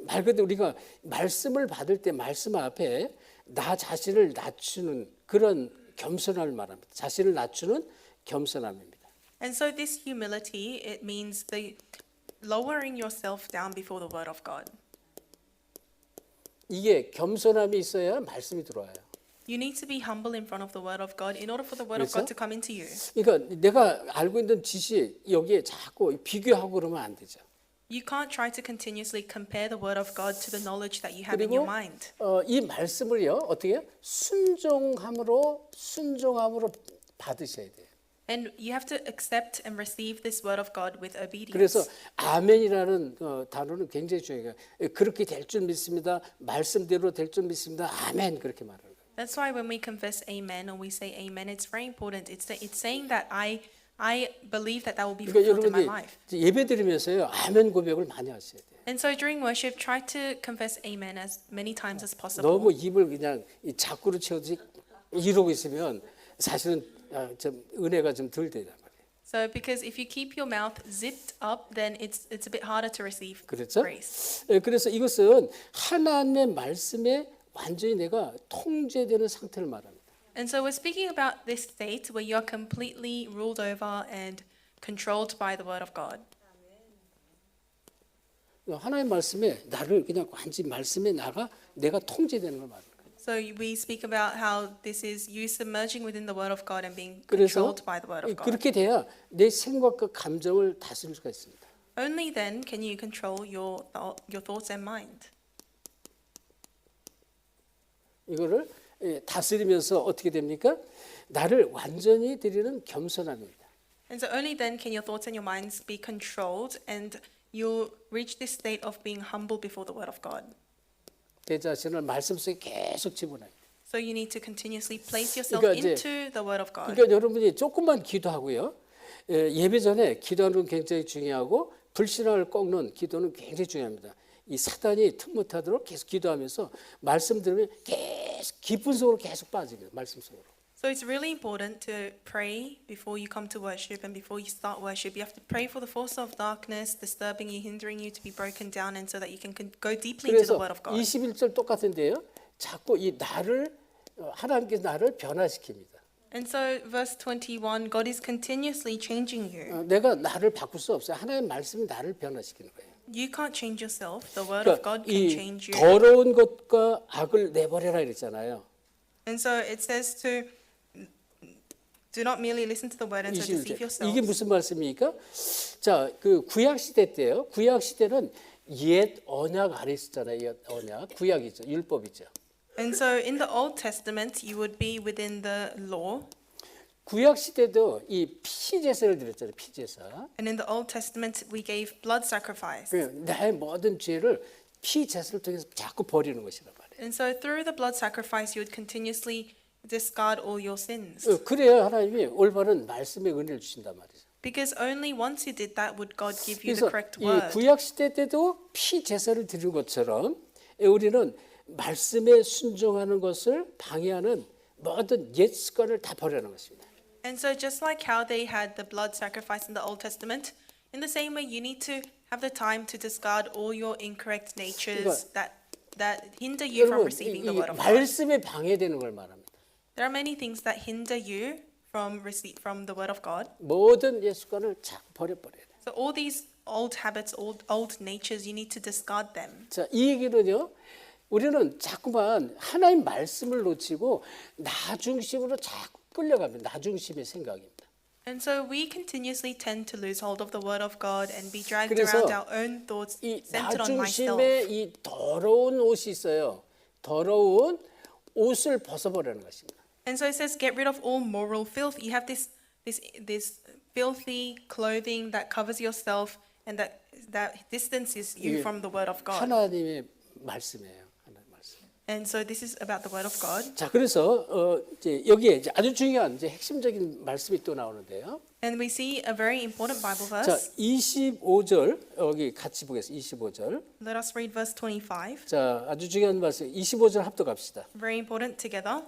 말 그대로 우리가 말씀을 받을 때 말씀 앞에 나 자신을 낮추는 그런 겸손함을 말합니다. 자신을 낮추는 겸손함입니다. And so this humility, it means the lowering yourself down before the word of God. 이게 겸손함이 있어야 말씀이 들어와요. You need to be humble in front of the word of God in order for the word of 그래서? God to come into you. 그러니까 내가 알고 있는 지식 여기에 자꾸 비교하고 그러면 안 되죠. You can't try to continuously compare the word of God to the knowledge that you have in your 그리고 mind. 이 말씀을요 어떻게 해요? 순종함으로 받으셔야 돼요. And you have to accept and receive this word of God with obedience. 그래서 아멘이라는 단어는 굉장히 중요해요. 그렇게 될 줄 믿습니다. 말씀대로 될 줄 믿습니다. 아멘 그렇게 말하는 거예요. That's why when we confess amen or we say amen, it's very important. It's saying that I believe that will be 그러니까 fulfilled in my 여러분이 life. 예배 드리면서요 아멘 고백을 많이 하셔야 돼요. And so during worship, try to confess amen as many times as possible. 너무 입을 그냥 이 자꾸로 채우듯이 이러고 있으면 사실은 좀 은혜가 좀 덜 되단 말이에요. So because if you keep your mouth zipped up, then it's a bit harder to receive 그렇죠? grace. 그래서 이것은 하나님의 말씀에 완전히 내가 통제되는 상태를 말합니다. And so we're speaking about this state where you're completely ruled over and controlled by the word of God. 하나님의 말씀에 나를 그냥 완전히 말씀에 내가 통제되는 걸 말합니다. So we speak about how this is you submerging within the word of God and being 그래서 controlled by the word of God. 그렇게 돼야 내 생각과 감정을 다스릴 수가 있습니다. Only then can you control your thoughts and mind. 이거를 다스리면서 어떻게 됩니까? 나를 완전히 드리는 겸손함입니다. And so only then can your thoughts and your minds be controlled and you'll reach this state of being humble before the word of God. 내 자신을 말씀 속에 계속 집어넣어요. So you need to continuously place yourself 그러니까 이제- into the word of God. 그러니까 여러분이 조금만 기도하고요. 예배 전에 기도하는 건 굉장히 중요하고 불신앙을 꺾는 기도는 굉장히 중요합니다. 이 사단이 틈못하도록 계속 기도하면서 말씀 들으면 계속 깊은 속으로 계속 빠집니다. 말씀 속으로. So it's really important to pray before you come to worship and before you start worship. You have to pray for the force of darkness disturbing you, hindering you to be broken down and so that you can go deeply into the 그래서 word of God. 21절 똑같은데요. 자꾸 이 나를 하나님께서 나를 변화시킵니다. And so, verse 21, God is continuously changing you. 내가 나를 바꿀 수 없어요. 하나님의 말씀이 나를 변화시키는 거예요. You can't change yourself. The word of God 그러니까 can 이 change you. 더러운 것과 악을 내버려라 이랬잖아요. And so it says to do not merely listen to the word and so 21절. deceive 이게 yourselves. 무슨 말씀입니까? 자, 그 구약 시대 때요. 구약 시대는 옛 언약 아래 있었잖아요. 옛 언약, 구약이죠, 율법이죠. And so in the Old Testament, you would be within the law. 구약 시대도 이 피제사를 드렸잖아요. 피제사. And in the Old Testament, we gave blood sacrifice. 나의 모든 죄를 피제사를 통해서 자꾸 버리는 것이란 말이에요. And so through the blood sacrifice, you would continuously discard all your sins. 그래야 하나님이 올바른 말씀의 은혜를 주신단 말이죠. Because only once you did that would God give you the 그래서 correct 이 word. 구약 시대 때도 피제사를 드린 것처럼 우리는 말씀에 순종하는 것을 방해하는 모든 옛 습관을 다 버리는 것입니다. And so just like how they had the blood sacrifice in the Old Testament, in the same way you need to have the time to discard all your incorrect natures that hinder you from 여러분, receiving 이 the word of God. 말씀에 방해되는 걸 말합니다. There are many things that hinder you from the word of God. 모든 옛 습관을 자꾸 버려버려야 돼요. So all these old habits, old natures, you need to discard them. 자, 이 얘기는요. 우리는 자꾸만 하나님 말씀을 놓치고 나 중심으로 자꾸 끌려갑니다. 나 중심의 생각입니다. And so we continuously tend to lose hold of the word of God and be dragged 그래서 around our own thoughts 이 centered 나 on myself. 중심의 이 더러운 옷이 있어요. 더러운 옷을 벗어버리는 것입니다. And so it says, get rid of all moral filth. You have this filthy clothing that covers yourself and that distances you 이게 from the word of God. 하나님의 말씀이에요. 하나님의 말씀. And so this is about the word of God. 자, 그래서 이제 여기에 이제 아주 중요한 이제 핵심적인 말씀이 또 나오는데요. And we see a very important Bible 자, verse. 25절 여기 같이 보겠습니다. 25절. Let us read verse 25. 자, 아주 중요한 말씀. 25절 합독합시다. Very important together.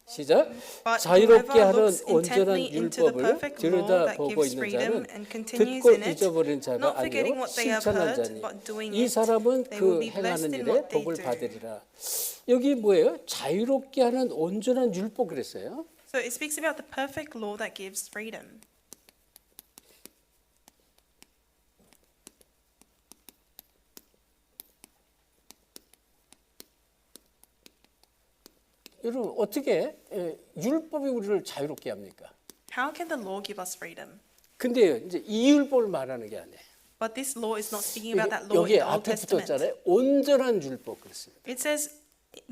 시작. But 자유롭게 whoever 하는 looks 온전한 intently into the 율법을 perfect law that 들여다보고 gives 있는 freedom 자는 and continues 듣고 in it, 잊어버린 자가 not forgetting 아니요 what they have 실천한 heard, 자니 but doing 이 it, 사람은 they will 그 be blessed 행하는 in 일에 what they 복을 do. 받으리라. 여기 뭐예요? 자유롭게 하는 온전한 율법 그랬어요. So it speaks about the perfect law that gives freedom. 여러분 어떻게 율법이 우리를 자유롭게 합니까? How can the law give us freedom? 근데 이제 이 율법을 말하는 게 아니에요. But this law is not speaking about that law in 여기 the Old 앞에 Testament. 붙었잖아요. 온전한 율법 그랬습니다. It says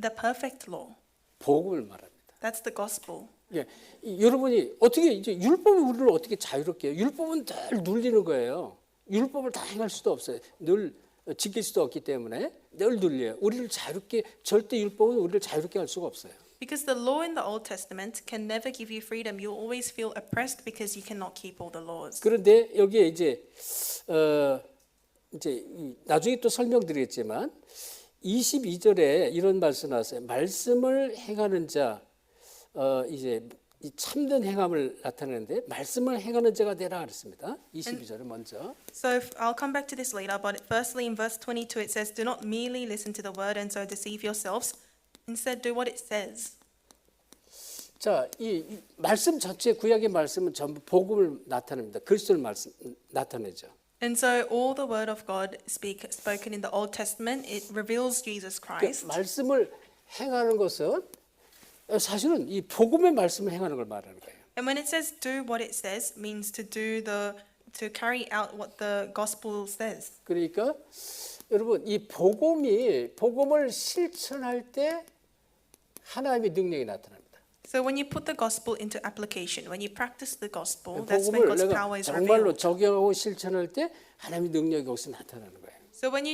the perfect law. 복음을 말합니다. That's the gospel. 예, 여러분이 어떻게 이제 율법이 우리를 어떻게 자유롭게 해요? 율법은 늘 눌리는 거예요. 율법을 다 행할 수도 없어요. 늘 지킬 수도 없기 때문에 늘 눌려요. 우리를 자유롭게 절대 율법은 우리를 자유롭게 할 수가 없어요. Because the law in the Old Testament can never give you freedom. You'll always feel oppressed because you cannot keep all the laws. 그런데 여기에 이제 나중에 또 설명드리겠지만 22절에 이런 말씀 나왔어요. 말씀을 행하는 자 이제 이 참된 행함을 나타내는데 말씀을 행하는 자가 되라 그랬습니다. 22절에 먼저. So I'll come back to this later, but firstly in verse 22 it says, do not merely listen to the word and so deceive yourselves. Instead do what it says. 자, 이 말씀 전체 구약의 말씀은 전부 복음을 나타냅니다. 그리스도를 나타내죠. And so all the word of God spoken in the Old Testament, it reveals Jesus 그 Christ. 말씀을 행하는 것은 사실은 이 복음의 말씀을 행하는 걸 말하는 거예요. And when it says do what it says, means to carry out what the gospel says. 그러니까 여러분 이 복음을 실천할 때 하나님의 능력이 나타납니다. So when you put the gospel into application, when you practice the gospel, that's when 복음을 God's 내가 power is 정말로 revealed. 적용하고 실천할 때 하나님의 능력이 여기서 나타나는 거예요. So when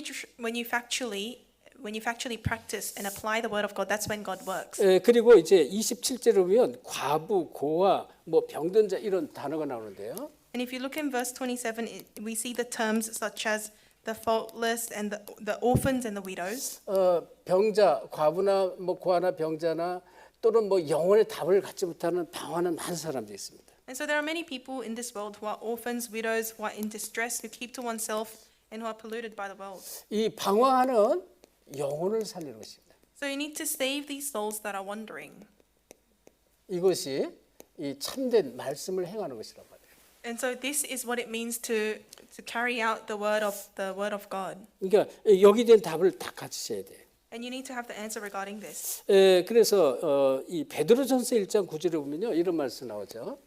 you factually practice and apply the word of God, that's when God works. 그리고 이제 27절에 보면 과부, 고아, 뭐 병든 자 이런 단어가 나오는데요. And if you look in verse 27, we see the terms such as the faultless and the orphans and the widows. 병자, 과부나 뭐 고아나 병자나 또는 뭐 영혼의 답을 갖지 못하는 방황하는 많은 사람들이 있습니다. And so there are many people in this world who are orphans, widows, who are in distress, who keep to oneself and who are polluted by the world. 이 방황하는 영혼을 살리는 것입니다. So you need to save these souls that are wandering. 이것이 이 참된 말씀을 행하는 것이란 말이에요. And so this is what it means to carry out the word of God. 그러니까 여기 대한 답을 다 가지셔야 돼요. And you need to have the answer regarding this. 그래서 이 베드로전서 1장 9절에 보면요 이런 말씀 나오죠.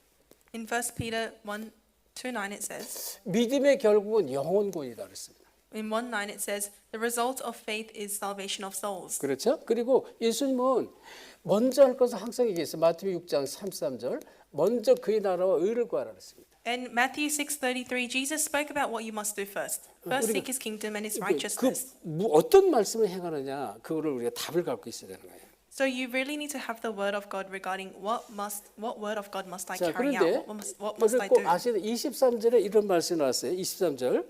In 1 Peter 1:2-9 it says, 믿음의 결국은 영혼 구원이다 그랬습니다. in 1:9 it says, the result of faith is salvation of souls. 그렇죠? 그리고 예수님은 먼저 할 것을 항상 얘기했어요. 마태복음 6장 33절 먼저 그의 나라와 의를 구하라 그랬습니다. And Matthew 6:33, Jesus spoke about what you must do first. First seek his kingdom and his righteousness. 어떤 말씀을 행하느냐 그거를 우리가 답을 갖고 있어야 되는 거예요. So you really need to have the word of God regarding what word of God must I 자, carry 그런데 out? What must I 꼭 do? 아시는 23절에 이런 말씀이 나왔어요. 23절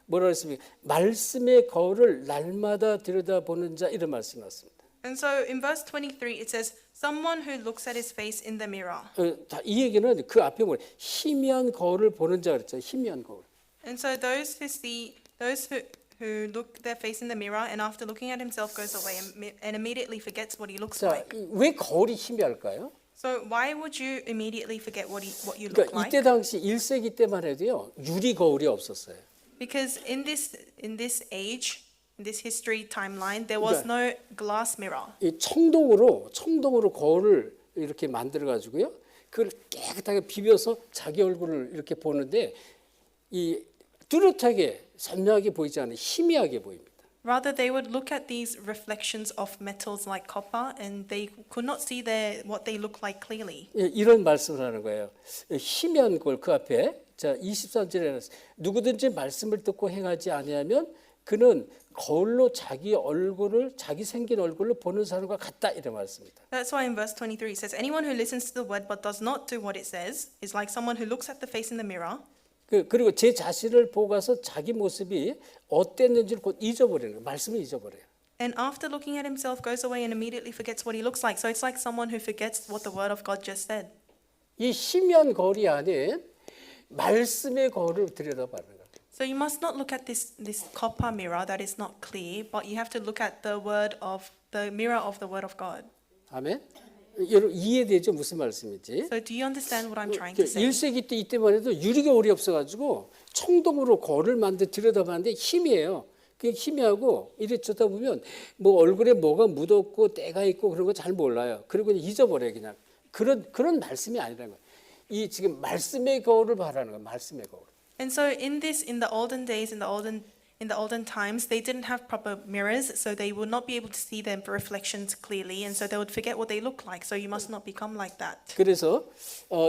뭐라 그랬습니까? 말씀의 거울을 날마다 들여다보는 자 이런 말씀이 나왔습니다. And so in verse 23 it says, someone who looks at his face in the mirror. 이 얘기는 그 앞에 뭐 희미한 거울을 보는 자 그랬죠. 희미한 거울. And so those who look their face in the mirror and after looking at himself goes away and immediately forgets what he looks 자, like. 왜 거울이 희미할까요? So why would you immediately forget what you 그러니까 look like? 이때 당시 1세기 때만 해도요. 유리 거울이 없었어요. Because in this age, in this history timeline, there was no glass mirror. 이 청동으로 거울을 이렇게 만들어 가지고요. 그걸 깨끗하게 비벼서 자기 얼굴을 이렇게 보는데 이 뚜렷하게 선명하게 보이지 않아요. 희미하게 보입니다. Rather, they would look at these reflections of metals like copper, and they could not see what they look like clearly. 이런 말씀을 하는 거예요. 희미한 거울 그 앞에 자 23절에 누구든지 말씀을 듣고 행하지 아니하면 그는 거울로 자기 생긴 얼굴을 보는 사람과 같다 이런 말씀입니다. That's why in verse 23 it says, anyone who listens to the word but does not do what it says is like someone who looks at the face in the mirror. 그리고 제 자신을 보고 가서 자기 모습이 어땠는지를 곧 잊어버리는 거예요. 말씀을 잊어버려요. And after looking at himself goes away and immediately forgets what he looks like. So it's like someone who forgets what the word of God just said. 이 희미한 거울이 아닌 말씀의 거울을 들여다보는 거예요. So you must not look at this copper mirror that is not clear, but you have to look at the mirror of the word of God. 아멘. 여러분 이해되죠? 무슨 말씀인지? So do you understand what I'm trying to say? 1세기 때 이때만 해도 유리거울이 없어가지고 청동으로 거울을 들여다봤는데 희미해요. 그게 희미하고 이래 쳐다 보면 뭐 얼굴에 뭐가 묻었고 때가 있고 그런 거 잘 몰라요. 그리고 잊어버려요 그냥. 그런 말씀이 아니라는 거예요. 이 지금 말씀의 거울을 바라는 거예요. 말씀의 거울. And so in the olden days, in the olden times, they didn't have proper mirrors, so they would not be able to see their reflections clearly, and so they would forget what they look like. So you must not become like that. 그래서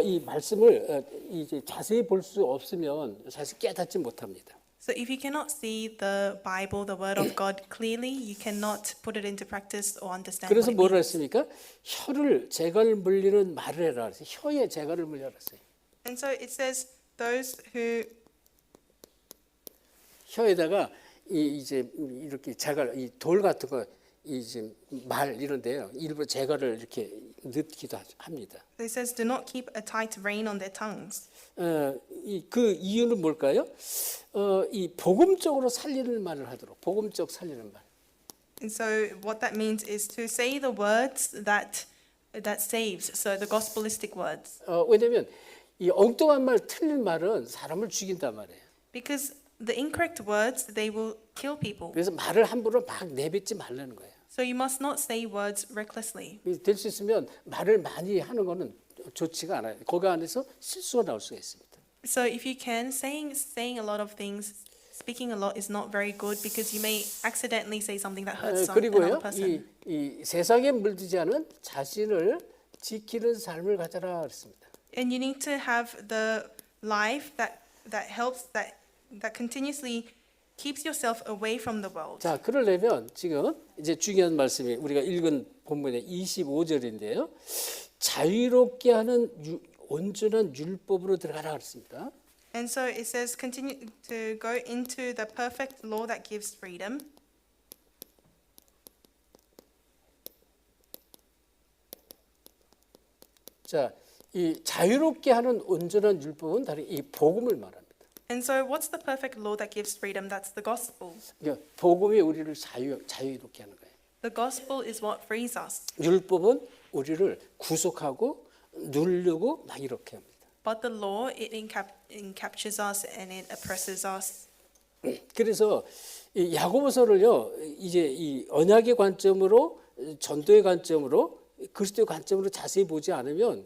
이 말씀을 이제 자세히 볼 수 없으면 사실 깨닫지 못합니다. So if you cannot see the Bible, the Word of God clearly, you cannot put it into practice or understand what 그래서 it 뭐라 means. 했습니까? 혀를 재갈을 물리는 말을 해라. 혀에 재갈을 물려라 했어요. And so it says those who 혀에다가 이제 이렇게 재갈 이 돌 같은 거 이제 말 이런데요. 일부러 재갈을 이렇게 넣기도 합니다. it says do not keep a tight rein on their tongues. 그 이유는 뭘까요? 이 복음적으로 살리는 말을 하도록 복음적 살리는 말. And so what that means is to say the words that saves. So the gospelistic words. 왜냐하면 이 엉뚱한 말, 틀린 말은 사람을 죽인단 말이에요. Because the incorrect words, they will kill people. 그래서 말을 함부로 막 내뱉지 말라는 거예요. So you must not say words recklessly. 될 수 있으면 말을 많이 하는 거는 좋지가 않아요. 거기 안에서 실수가 나올 수가 있습니다. So if you can, saying a lot of things, speaking a lot is not very good because you may accidentally say something that hurts another 그리고요, person. 이 세상에 물들지 않은 자신을 지키는 삶을 가져라 그랬습니다. And you need to have the life that helps that continuously keeps yourself away from the world. 자, 그러려면 지금 이제 중요한 말씀이 우리가 읽은 본문의 25절인데요. 자유롭게 하는 온전한 율법으로 들어가라 그랬습니다. And so it says continue to go into the perfect law that gives freedom. 자, 이 자유롭게 하는 온전한 율법은 다른 이 복음을 말합니다. And so what's the perfect law that gives freedom? That's the gospel. 그러니까 복음이 우리를 자유롭게 하는 거예요. The gospel is what frees us, 율법은 우리를 구속하고 누르고 막 이렇게 합니다. but the law, it encaptures us and it oppresses us. 그래서 이 야고보서를요, 이제 이 언약의 관점으로, 전도의 관점으로, 그리스도의 관점으로 자세히 보지 않으면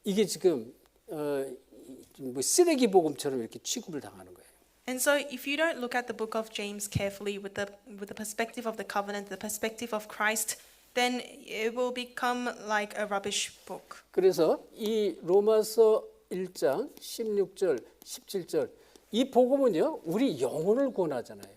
이게 지금 뭐 쓰레기 복음처럼 이렇게 취급을 당하는 거예요. And so if you don't look at the book of James carefully with the perspective of the covenant, the perspective of Christ, then it will become like a rubbish book. 그래서 이 로마서 1장 16절, 17절 이 복음은요, 우리 영혼을 구원하잖아요.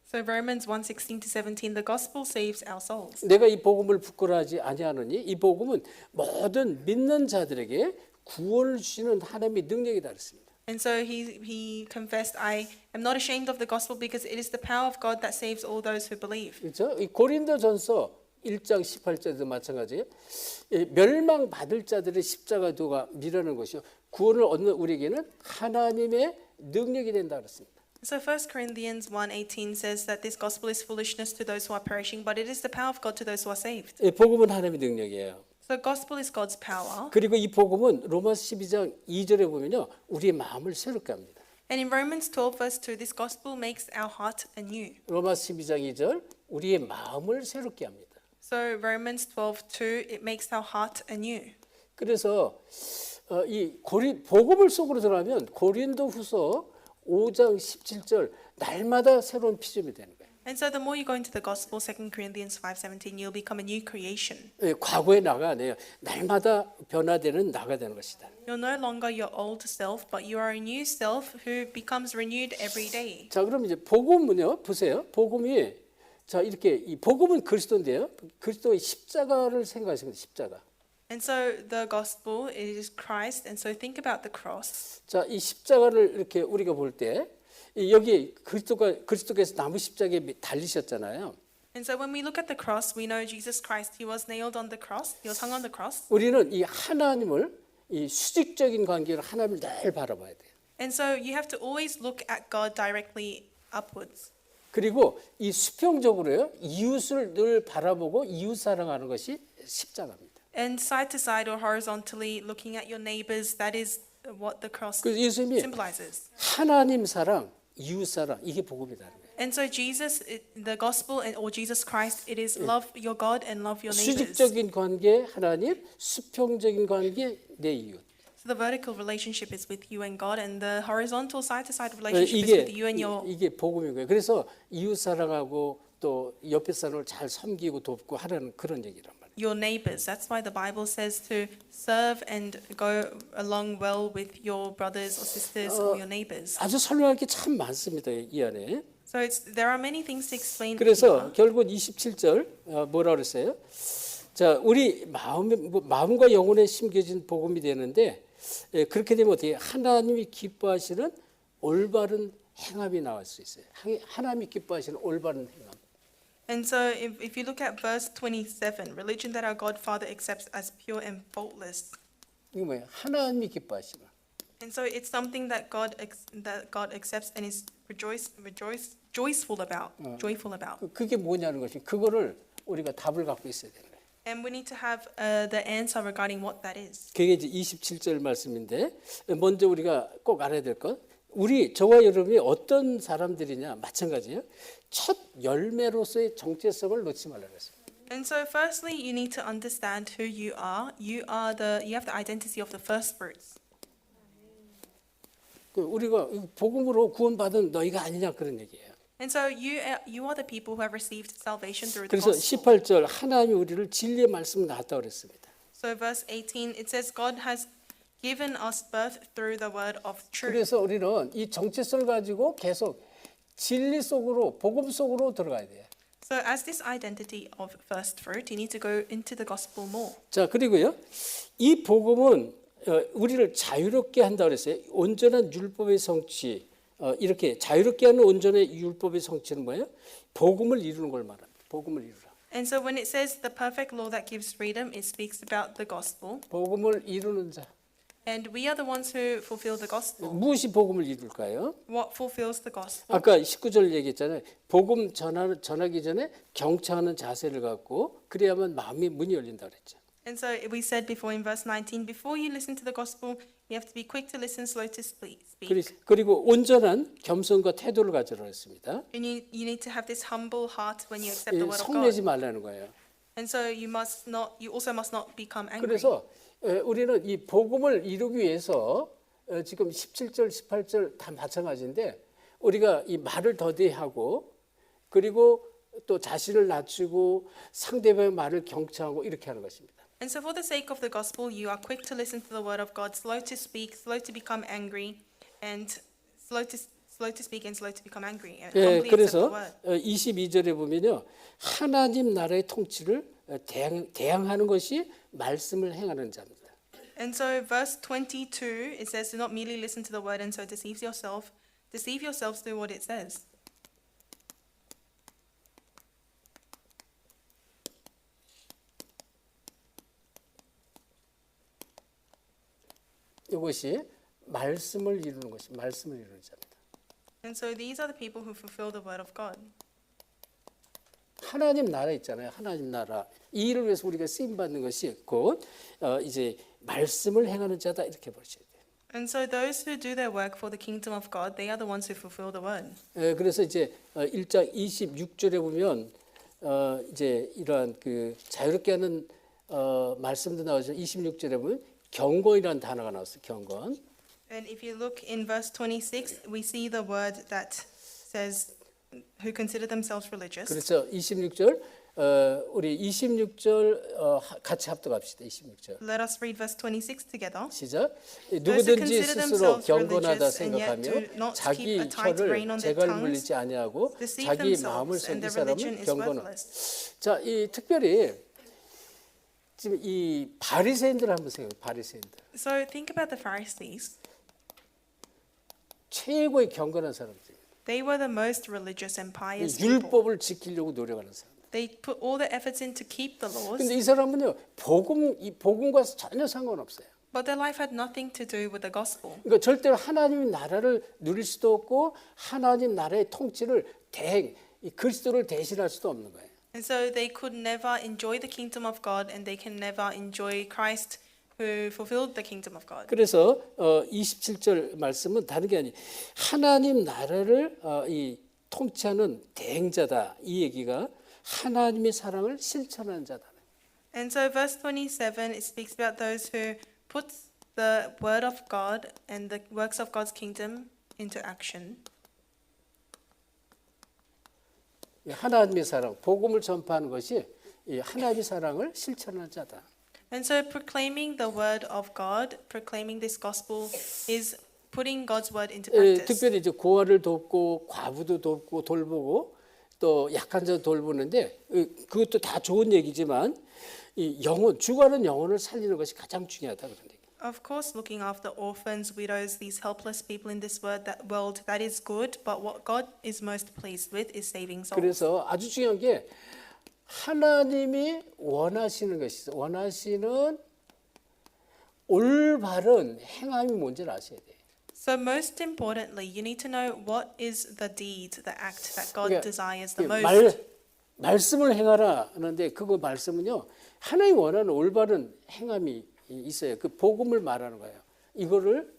So Romans 1:16 to 17, the gospel saves our souls. 내가 이 복음을 부끄러워하지 아니하노니 이 복음은 모든 믿는 자들에게 구원을 주시는 하나님의 능력이다 그랬습니다. And so he confessed, I am not ashamed of the gospel because it is the power of God that saves all those who believe. 그렇죠? 이 고린도전서 1장 18절도 마찬가지예요. 멸망 받을 자들의 십자가 도가 미라는 것이요. 구원을 얻는 우리에게는 하나님의 능력이 된다 그랬습니다. So 1 Corinthians 1:18 says that this gospel is foolishness to those who are perishing, but it is the power of God to those who are saved. 복음은 하나님의 능력이에요. So gospel is God's power. 그리고 이 복음은 로마서 12장 2절에 보면요. 우리의 마음을 새롭게 합니다. And in Romans 12 verse 2, this gospel makes our heart anew. 로마서 12장 2절 우리의 마음을 새롭게 합니다. So Romans 12:2, it makes our heart anew. 그래서 이 복음을 속으로 들어가면 고린도후서 5장 17절 날마다 새로운 피조물이 되는 거예요. And so the more you go into the gospel, 2 Corinthians 5:17, you'll become a new creation. 과거의 나가 아니에요. 날마다 변화되는 나가 되는 것이다. You're no longer your old self, but you are a new self who becomes renewed every day. 자, 그럼 이제 복음은요. 보세요. 복음이 자, 이렇게 이 복음은 그리스도인데요. 그리스도의 십자가를 생각하시면 십자가. And so the gospel is Christ, and so think about the cross. 자, 이 십자가를 이렇게 우리가 볼 때 여기 그리스도께서 나무 십자가에 달리셨잖아요. And so when we look at the cross, we know Jesus Christ, he was nailed on the cross, he was hung on the cross. 우리는 이 하나님을 이 수직적인 관계로 하나님을 늘 바라봐야 돼요. And so you have to always look at God directly upwards. 그리고 이 수평적으로요. 이웃을 늘 바라보고 이웃 사랑하는 것이 십자가입니다. And side to side or horizontally looking at your neighbors, that is what the cross 그래서 예수님이 symbolizes. 하나님 사랑, 이웃 사랑 이게 복음이라는 거예요. And so Jesus, the gospel or Jesus Christ, it is love your God and love your neighbors. 수직적인 관계 하나님, 수평적인 관계 내 이웃. So the vertical relationship is with you and God, and the horizontal side-to-side relationship is 이게 with you and your. 이게 복음인 거예요. 그래서 이웃 사랑하고 또 옆에 사람을 잘 섬기고 돕고 하라는 그런 얘기란 말이에요. Your neighbors. That's why the Bible says to serve and go along well with your brothers or sisters or your neighbors. 아주 설명할 게 참 많습니다. 이 안에. So there are many things to explain. 그래서 결국 27절 뭐라 그랬어요? 자, 우리 마음과 영혼에 심겨진 복음이 되는데 그렇게 되면 어떻게 하나님이 기뻐하시는 올바른 행함이 나올 수 있어요. 하나님이 기뻐하시는 올바른 행함. And so if you look at verse 27, religion that our God Father accepts as pure and faultless. 이게 뭐예요? 하나님이 기뻐하시는. And so it's something that God accepts and is joyful about. 그게 뭐냐는 것이 그거를 우리가 답을 갖고 있어야 되는 거예요. And we need to have the answer regarding what that is. 그게 이제 27절 말씀인데 먼저 우리가 꼭 알아야 될 것. 우리 저와 여러분이 어떤 사람들이냐 마찬가지예요. 첫 열매로서의 정체성을 놓지 말라고 했어요. And so firstly you need to understand who you are. You have the identity of the first fruits. 우리가 복음으로 구원받은 너희가 아니냐 그런 얘기예요. And so you are the people who have received salvation through the 그래서 gospel. 18절 하나님이 우리를 진리의 말씀을 낳았다고 그랬습니다. So verse 18 it says God has given us birth through the word of truth. 그래서 우리는 이 정체성을 가지고 계속 진리 속으로 복음 속으로 들어가야 돼요. So as this identity of first fruit, you need to go into the gospel more. 자, 그리고요. 이 복음은 우리를 자유롭게 한다고 그랬어요. 온전한 율법의 성취. 이렇게 자유롭게 하는 온전한 율법의 성취는 뭐예요? 복음을 이루는 걸 말합니다. 복음을 이루라. And so when it says the perfect law that gives freedom, it speaks about the gospel. 복음을 이루는 자. And we are the ones who fulfill the gospel. 무엇이 복음을 이룰까요? What fulfills the gospel? 아까 19절 얘기했잖아요. 복음 전하기 전에 경청하는 자세를 갖고 그래야만 마음이 문이 열린다 그랬죠. And so we said before in verse 19, before you listen to the gospel, you have to be quick to listen, slow to speak. 그리고 온전한 겸손과 태도를 가지라 했습니다. And you need to have this humble heart when you accept the word of 성내지 God. 말라는 거예요. And so you also must not become angry. 그래서 우리는 이 복음을 이루기 위해서 지금 17절, 18절 다 마찬가지인데 우리가 이 말을 더디하고 그리고 또 자신을 낮추고 상대방의 말을 경청하고 이렇게 하는 것입니다. And so for the sake of the gospel, you are quick to listen to the word of God, slow to speak, slow to become angry, and slow to speak and slow to become angry. And humbly accept the 그래서 word. 22절에 보면요. 하나님 나라의 통치를 대항하는 것이 말씀을 행하는 자입니다. And so verse 22, it says, do not merely listen to the word and so deceive yourselves through what it says. 이것이 말씀을 이루는 것이 말씀을 이루는 자입니다. And so these are the people who fulfill the word of God. 하나님 나라 있잖아요. 하나님 나라. 이 일을 위해서 우리가 쓰임 받는 것이 곧 이제 말씀을 행하는 자다 이렇게 보셔야 돼요. And so those who do their work for the kingdom of God, they are the ones who fulfill the word. 그래서 이제 1장 26절에 보면 이제 이러한 그 자유롭게 하는 말씀도 나오죠. 26절에 보면 경건이라는 단어가 나왔어요. 경건. And if you look in verse 26, we see the word that says, who consider themselves religious. 그래서 26절 우리 26절 같이 합독합시다. 26절. Let us read verse 26 together. 시작. Those who 누구든지 consider 스스로 themselves 경건하다 religious and yet 생각하며 do not 자기 keep a tight rein 혀를 on their 재갈 tongues, 물리지 아니하고 deceive 자기 마음을 themselves, and 속인 their 사람은 religion is 경건하다. worthless. 자, 이 특별히 지금 이 바리새인들 한번 생각해요. 바리새인들. So think about the Pharisees. 최고의 경건한 사람들. They were the most religious and pious 이 people. 율법을 지키려고 노력하는 사람. They put all the efforts in to keep the laws, 근데 이 사람은요. 이 복음과 전혀 상관없어요. but their life had nothing to do with the gospel. 그러니까 절대로 하나님의 나라를 누릴 수도 없고 하나님 나라의 통치를 이 그리스도를 대신할 수도 없는 거예요. And so they could never enjoy the kingdom of God, and they can never enjoy Christ who fulfilled the kingdom of God. 그래서 27절 말씀은 다른 게 아니 하나님 나라를 이 통치하는 대행자다. 이 얘기가 하나님의 사랑을 실천하는 자다. And so verse 27, it speaks about those who put the word of God and the works of God's kingdom into action. 하나님의 사랑, 복음을 전파하는 것이 이 하나님의 사랑을 실천하는 자다. And so proclaiming the word of God, proclaiming this gospel is putting God's word into practice. 특별히 이제 고아를 돕고 과부도 돕고 돌보고 또 약한 자 돌보는데 그것도 다 좋은 얘기지만 이 영혼 죽어가는 영혼을 살리는 것이 가장 중요하다 그런 얘기. Of course, looking after orphans, widows, these helpless people in this world, that is good. But what God is most pleased with is saving souls. 그래서 아주 중요한 게 하나님이 원하시는 것이 있어요. 원하시는 올바른 행함이 뭔지를 아셔야 돼요. So most importantly, you need to know what is the deed, the act that God 그러니까 desires the most. 말씀을 행하라 하는데 그거 말씀은요. 하나님 원하는 올바른 행함이 있어요. 그 복음을 말하는 거예요. 이거를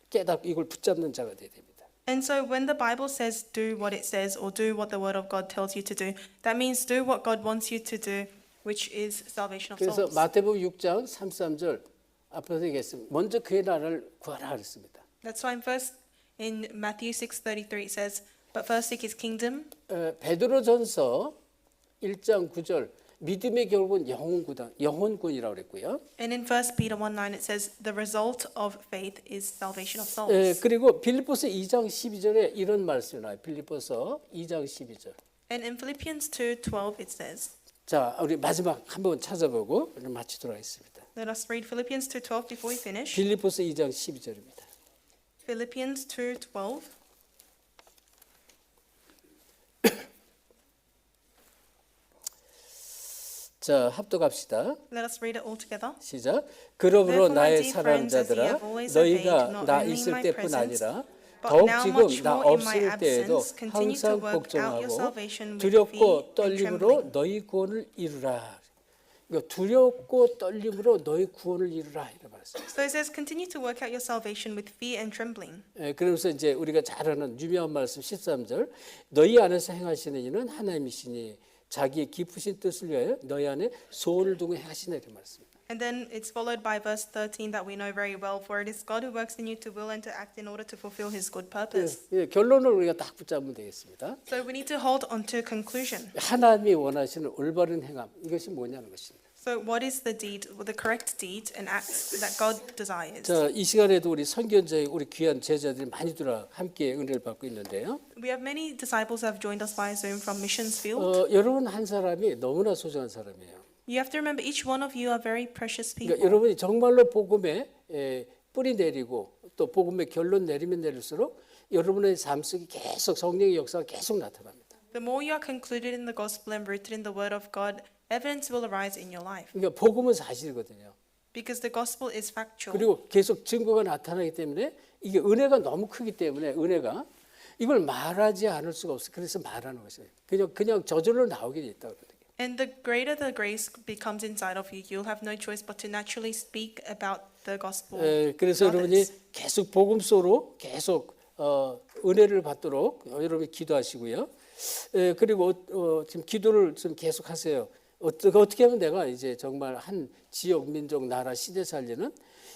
깨닫고 이걸 붙잡는 자가 돼야 됩니다. And so when the Bible says do what it says or do what the word of God tells you to do, that means do what God wants you to do, which is salvation of 그래서 souls. 마태복음 6장 33절 앞에서 얘기했습니다. 먼저 그의 나라를 구하라 그랬습니다. That's why in Matthew 6:33 it says, but first seek his kingdom. 베드로전서 1장 9절 믿음의 결국은 영혼군이라고 그랬고요. And in 1 Peter 1:9 it says the result of faith is salvation of souls. 그리고 빌립보서 2장 12절에 이런 말씀이 나와요. 빌립보서 2장 12절. And in Philippians 2:12 it says, 자, 우리 마지막 한번 찾아보고 마치도록 하겠습니다. let us read Philippians 2:12 before we finish. 빌립보서 2장 12절입니다. Philippians 2:12. 자, 합독합시다. Let us read it all together. 시작. 그러므로 Therefore, my 나의 dear friends, as ye 사랑자들아, have always 너희가 obeyed, not 나 only in 있을 my 때뿐 presence, 아니라 but 더욱 now 지금 much 나 more in my 없을 때에도 absence, continue to 항상 work out your 걱정하고 salvation with 두렵고 fear and 떨림으로 trembling. 너희 구원을 이루라. 그러니까 두렵고 떨림으로 너희 구원을 이루라 이런 말씀. So it says, continue to work out your salvation with fear and trembling. 그러면서 이제 우리가 잘 아는 유명한 말씀 13절 너희 안에서 행하시는 이는 하나님이시니 자기의 깊으신 뜻을 위하여 너희 안에 소원을 두고 행하시네 이런 말씀. And then it's followed by verse 13 that we know very well, for it is God who works in you to will and to act in order to fulfill his good purpose. 결론을 우리가 딱 붙잡으면 되겠습니다. So we need to hold on to conclusion. 하나님이 원하시는 올바른 행함 이것이 뭐냐는 것입니다. So what is the deed, the correct deed and act that God desires? 자, 이 시간에도 우리 선견자의 우리 귀한 제자들이 많이 들어 함께 은혜를 받고 있는데요. We have many disciples who have joined us via Zoom from Missions Field. 여러분 한 사람이 너무나 소중한 사람이에요. You have to remember each one of you are very precious people. 그러니까 여러분이 정말로 복음에 뿌리 내리고 또 복음의 결론 내리면 내릴수록 여러분의 삶 속에 계속 성령의 역사가 계속 나타납니다. The more you are concluded in the gospel and rooted in the word of God, evidence will arise in your life. 그러니까 복음은 사실이거든요. Because the gospel is factual. 그리고 계속 증거가 나타나기 때문에 이게 은혜가 너무 크기 때문에 은혜가 이걸 말하지 않을 수가 없어요. 그래서 말하는 것이에요. 그냥 저절로 나오게 돼 있다고 그러거든요. And the greater the grace becomes inside of you, you'll have no choice but to naturally speak about the gospel. 그래서 to 여러분이 others. 계속 복음 속으로 계속 은혜를 받도록 여러분이 기도하시고요. 그리고 지금 기도를 좀 계속 하세요. 어떻게 하면 내가 이제 정말 한 지역, 민족, 나라, 시대 살리는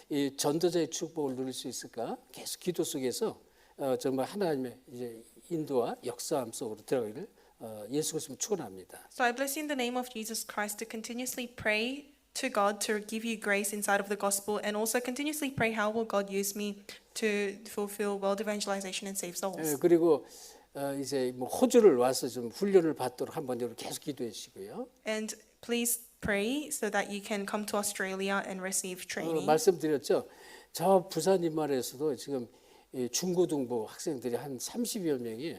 이 전도자의 축복을 누릴 수 있을까? 계속 기도 속에서 정말 하나님의 이제 인도와 역사함 속으로 들어가기를 예수 그리스도 축원합니다. So I bless you in the name of Jesus Christ to continuously pray to God to give you grace inside of the gospel, and also continuously pray how will God use me to fulfill world evangelization and save souls. 그리고 이제 뭐 호주를 와서 좀 훈련을 받도록 한번 여러분 계속 기도해 주시고요. And please pray so that you can come to Australia and receive training. 말씀드렸죠. 저 부산 인만에서도 지금 이 중고등부 학생들이 한 30여 명이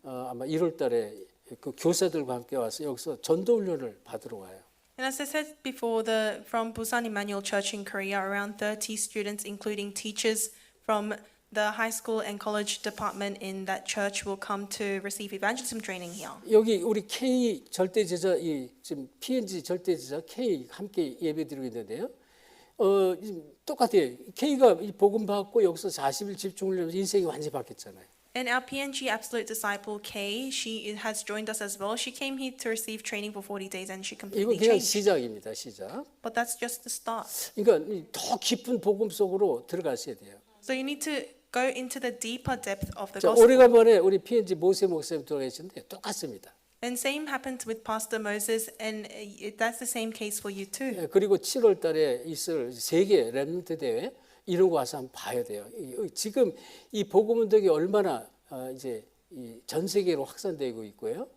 아마 1월 달에 그 교사들과 함께 와서 여기서 전도 훈련을 받으러 와요. And as I said before, from Busan Emmanuel Church in Korea, around 30 students, including teachers from the high school and college department in that church, will come to receive evangelism training here. 여기 우리 K 절대제자 지금 PNG 절대제자 K 함께 예배드리고 있는데요. 똑같아요. K가 복음 받고 여기서 40일 집중을 하면서 인생이 완전히 바뀌었잖아요. And our PNG absolute disciple Kay, she has joined us as well. She came here to receive training for 40 days and she 이건 completely 그냥 changed. 시작입니다. 시작. But that's just the start. 그러니까 더 깊은 복음 속으로 들어가셔야 돼요. So you need to go into the deeper depth of the 자, gospel. 오래간만에 우리 PNG 모세 목사님 돌아가셨는데 똑같습니다. And same happened with Pastor Moses, and that's the same case for you too. 그리고 7월 달에 있을 세계 랩런트 대회 이런 거 와서 한번 봐야 돼요. 지금 이 복음 운동이 얼마나 이제 전 세계로 확산되고 있고요.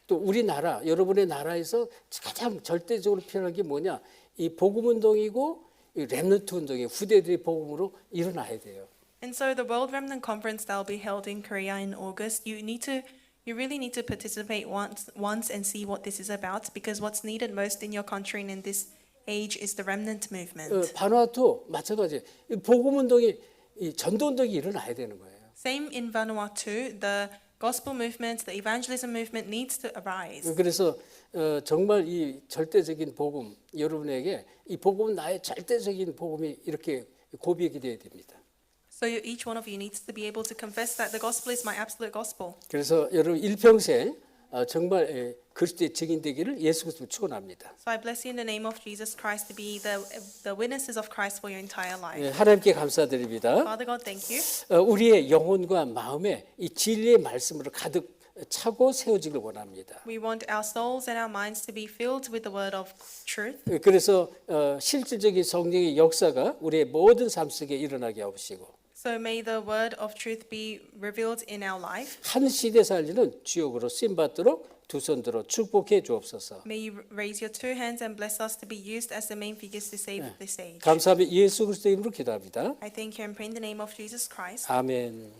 또 우리나라 여러분의 나라에서 가장 절대적으로 필요한 게 뭐냐? 이 복음 운동이고 이 랩런트 운동이 후대들이 복음으로 일어나야 돼요. And so the World Remnant Conference that will be held in Korea in August, you really need to participate once and see what this is about, because what's needed most in your country and in this age is the remnant movement. 바누아투 마찬가지. 복음 운동이 이 전도 운동이 일어나야 되는 거예요. Same in Vanuatu, the gospel movement, the evangelism movement needs to arise. 그래서 정말 이 절대적인 복음 여러분에게 이 복음은 나의 절대적인 복음이 이렇게 고백이 되어야 됩니다. So each one of you needs to be able to confess that the gospel is my absolute gospel. 그래서 여러분 일평생 정말 그리스도의 증인되기를 예수 그리스도 축원합니다. So I bless you in the name of Jesus Christ to be the witnesses of Christ for your entire life. 하나님께 감사드립니다. Father God, thank you. 우리의 영혼과 마음에 이 진리의 말씀으로 가득 차고 세워지길 원합니다. We want our souls and our minds to be filled with the word of truth. 그래서 실질적인 성령의 역사가 우리의 모든 삶 속에 일어나게 하시고 So may the word of truth be revealed in our life. 한 시대 살리는 주역으로 쓰임 받도록 두 손 들어 축복해 주옵소서. May you raise your two hands and bless us to be used as the main figures to save this age. 감사하며 예수 그리스도 이름으로 기도합니다. I thank you and pray in the name of Jesus Christ. 아멘.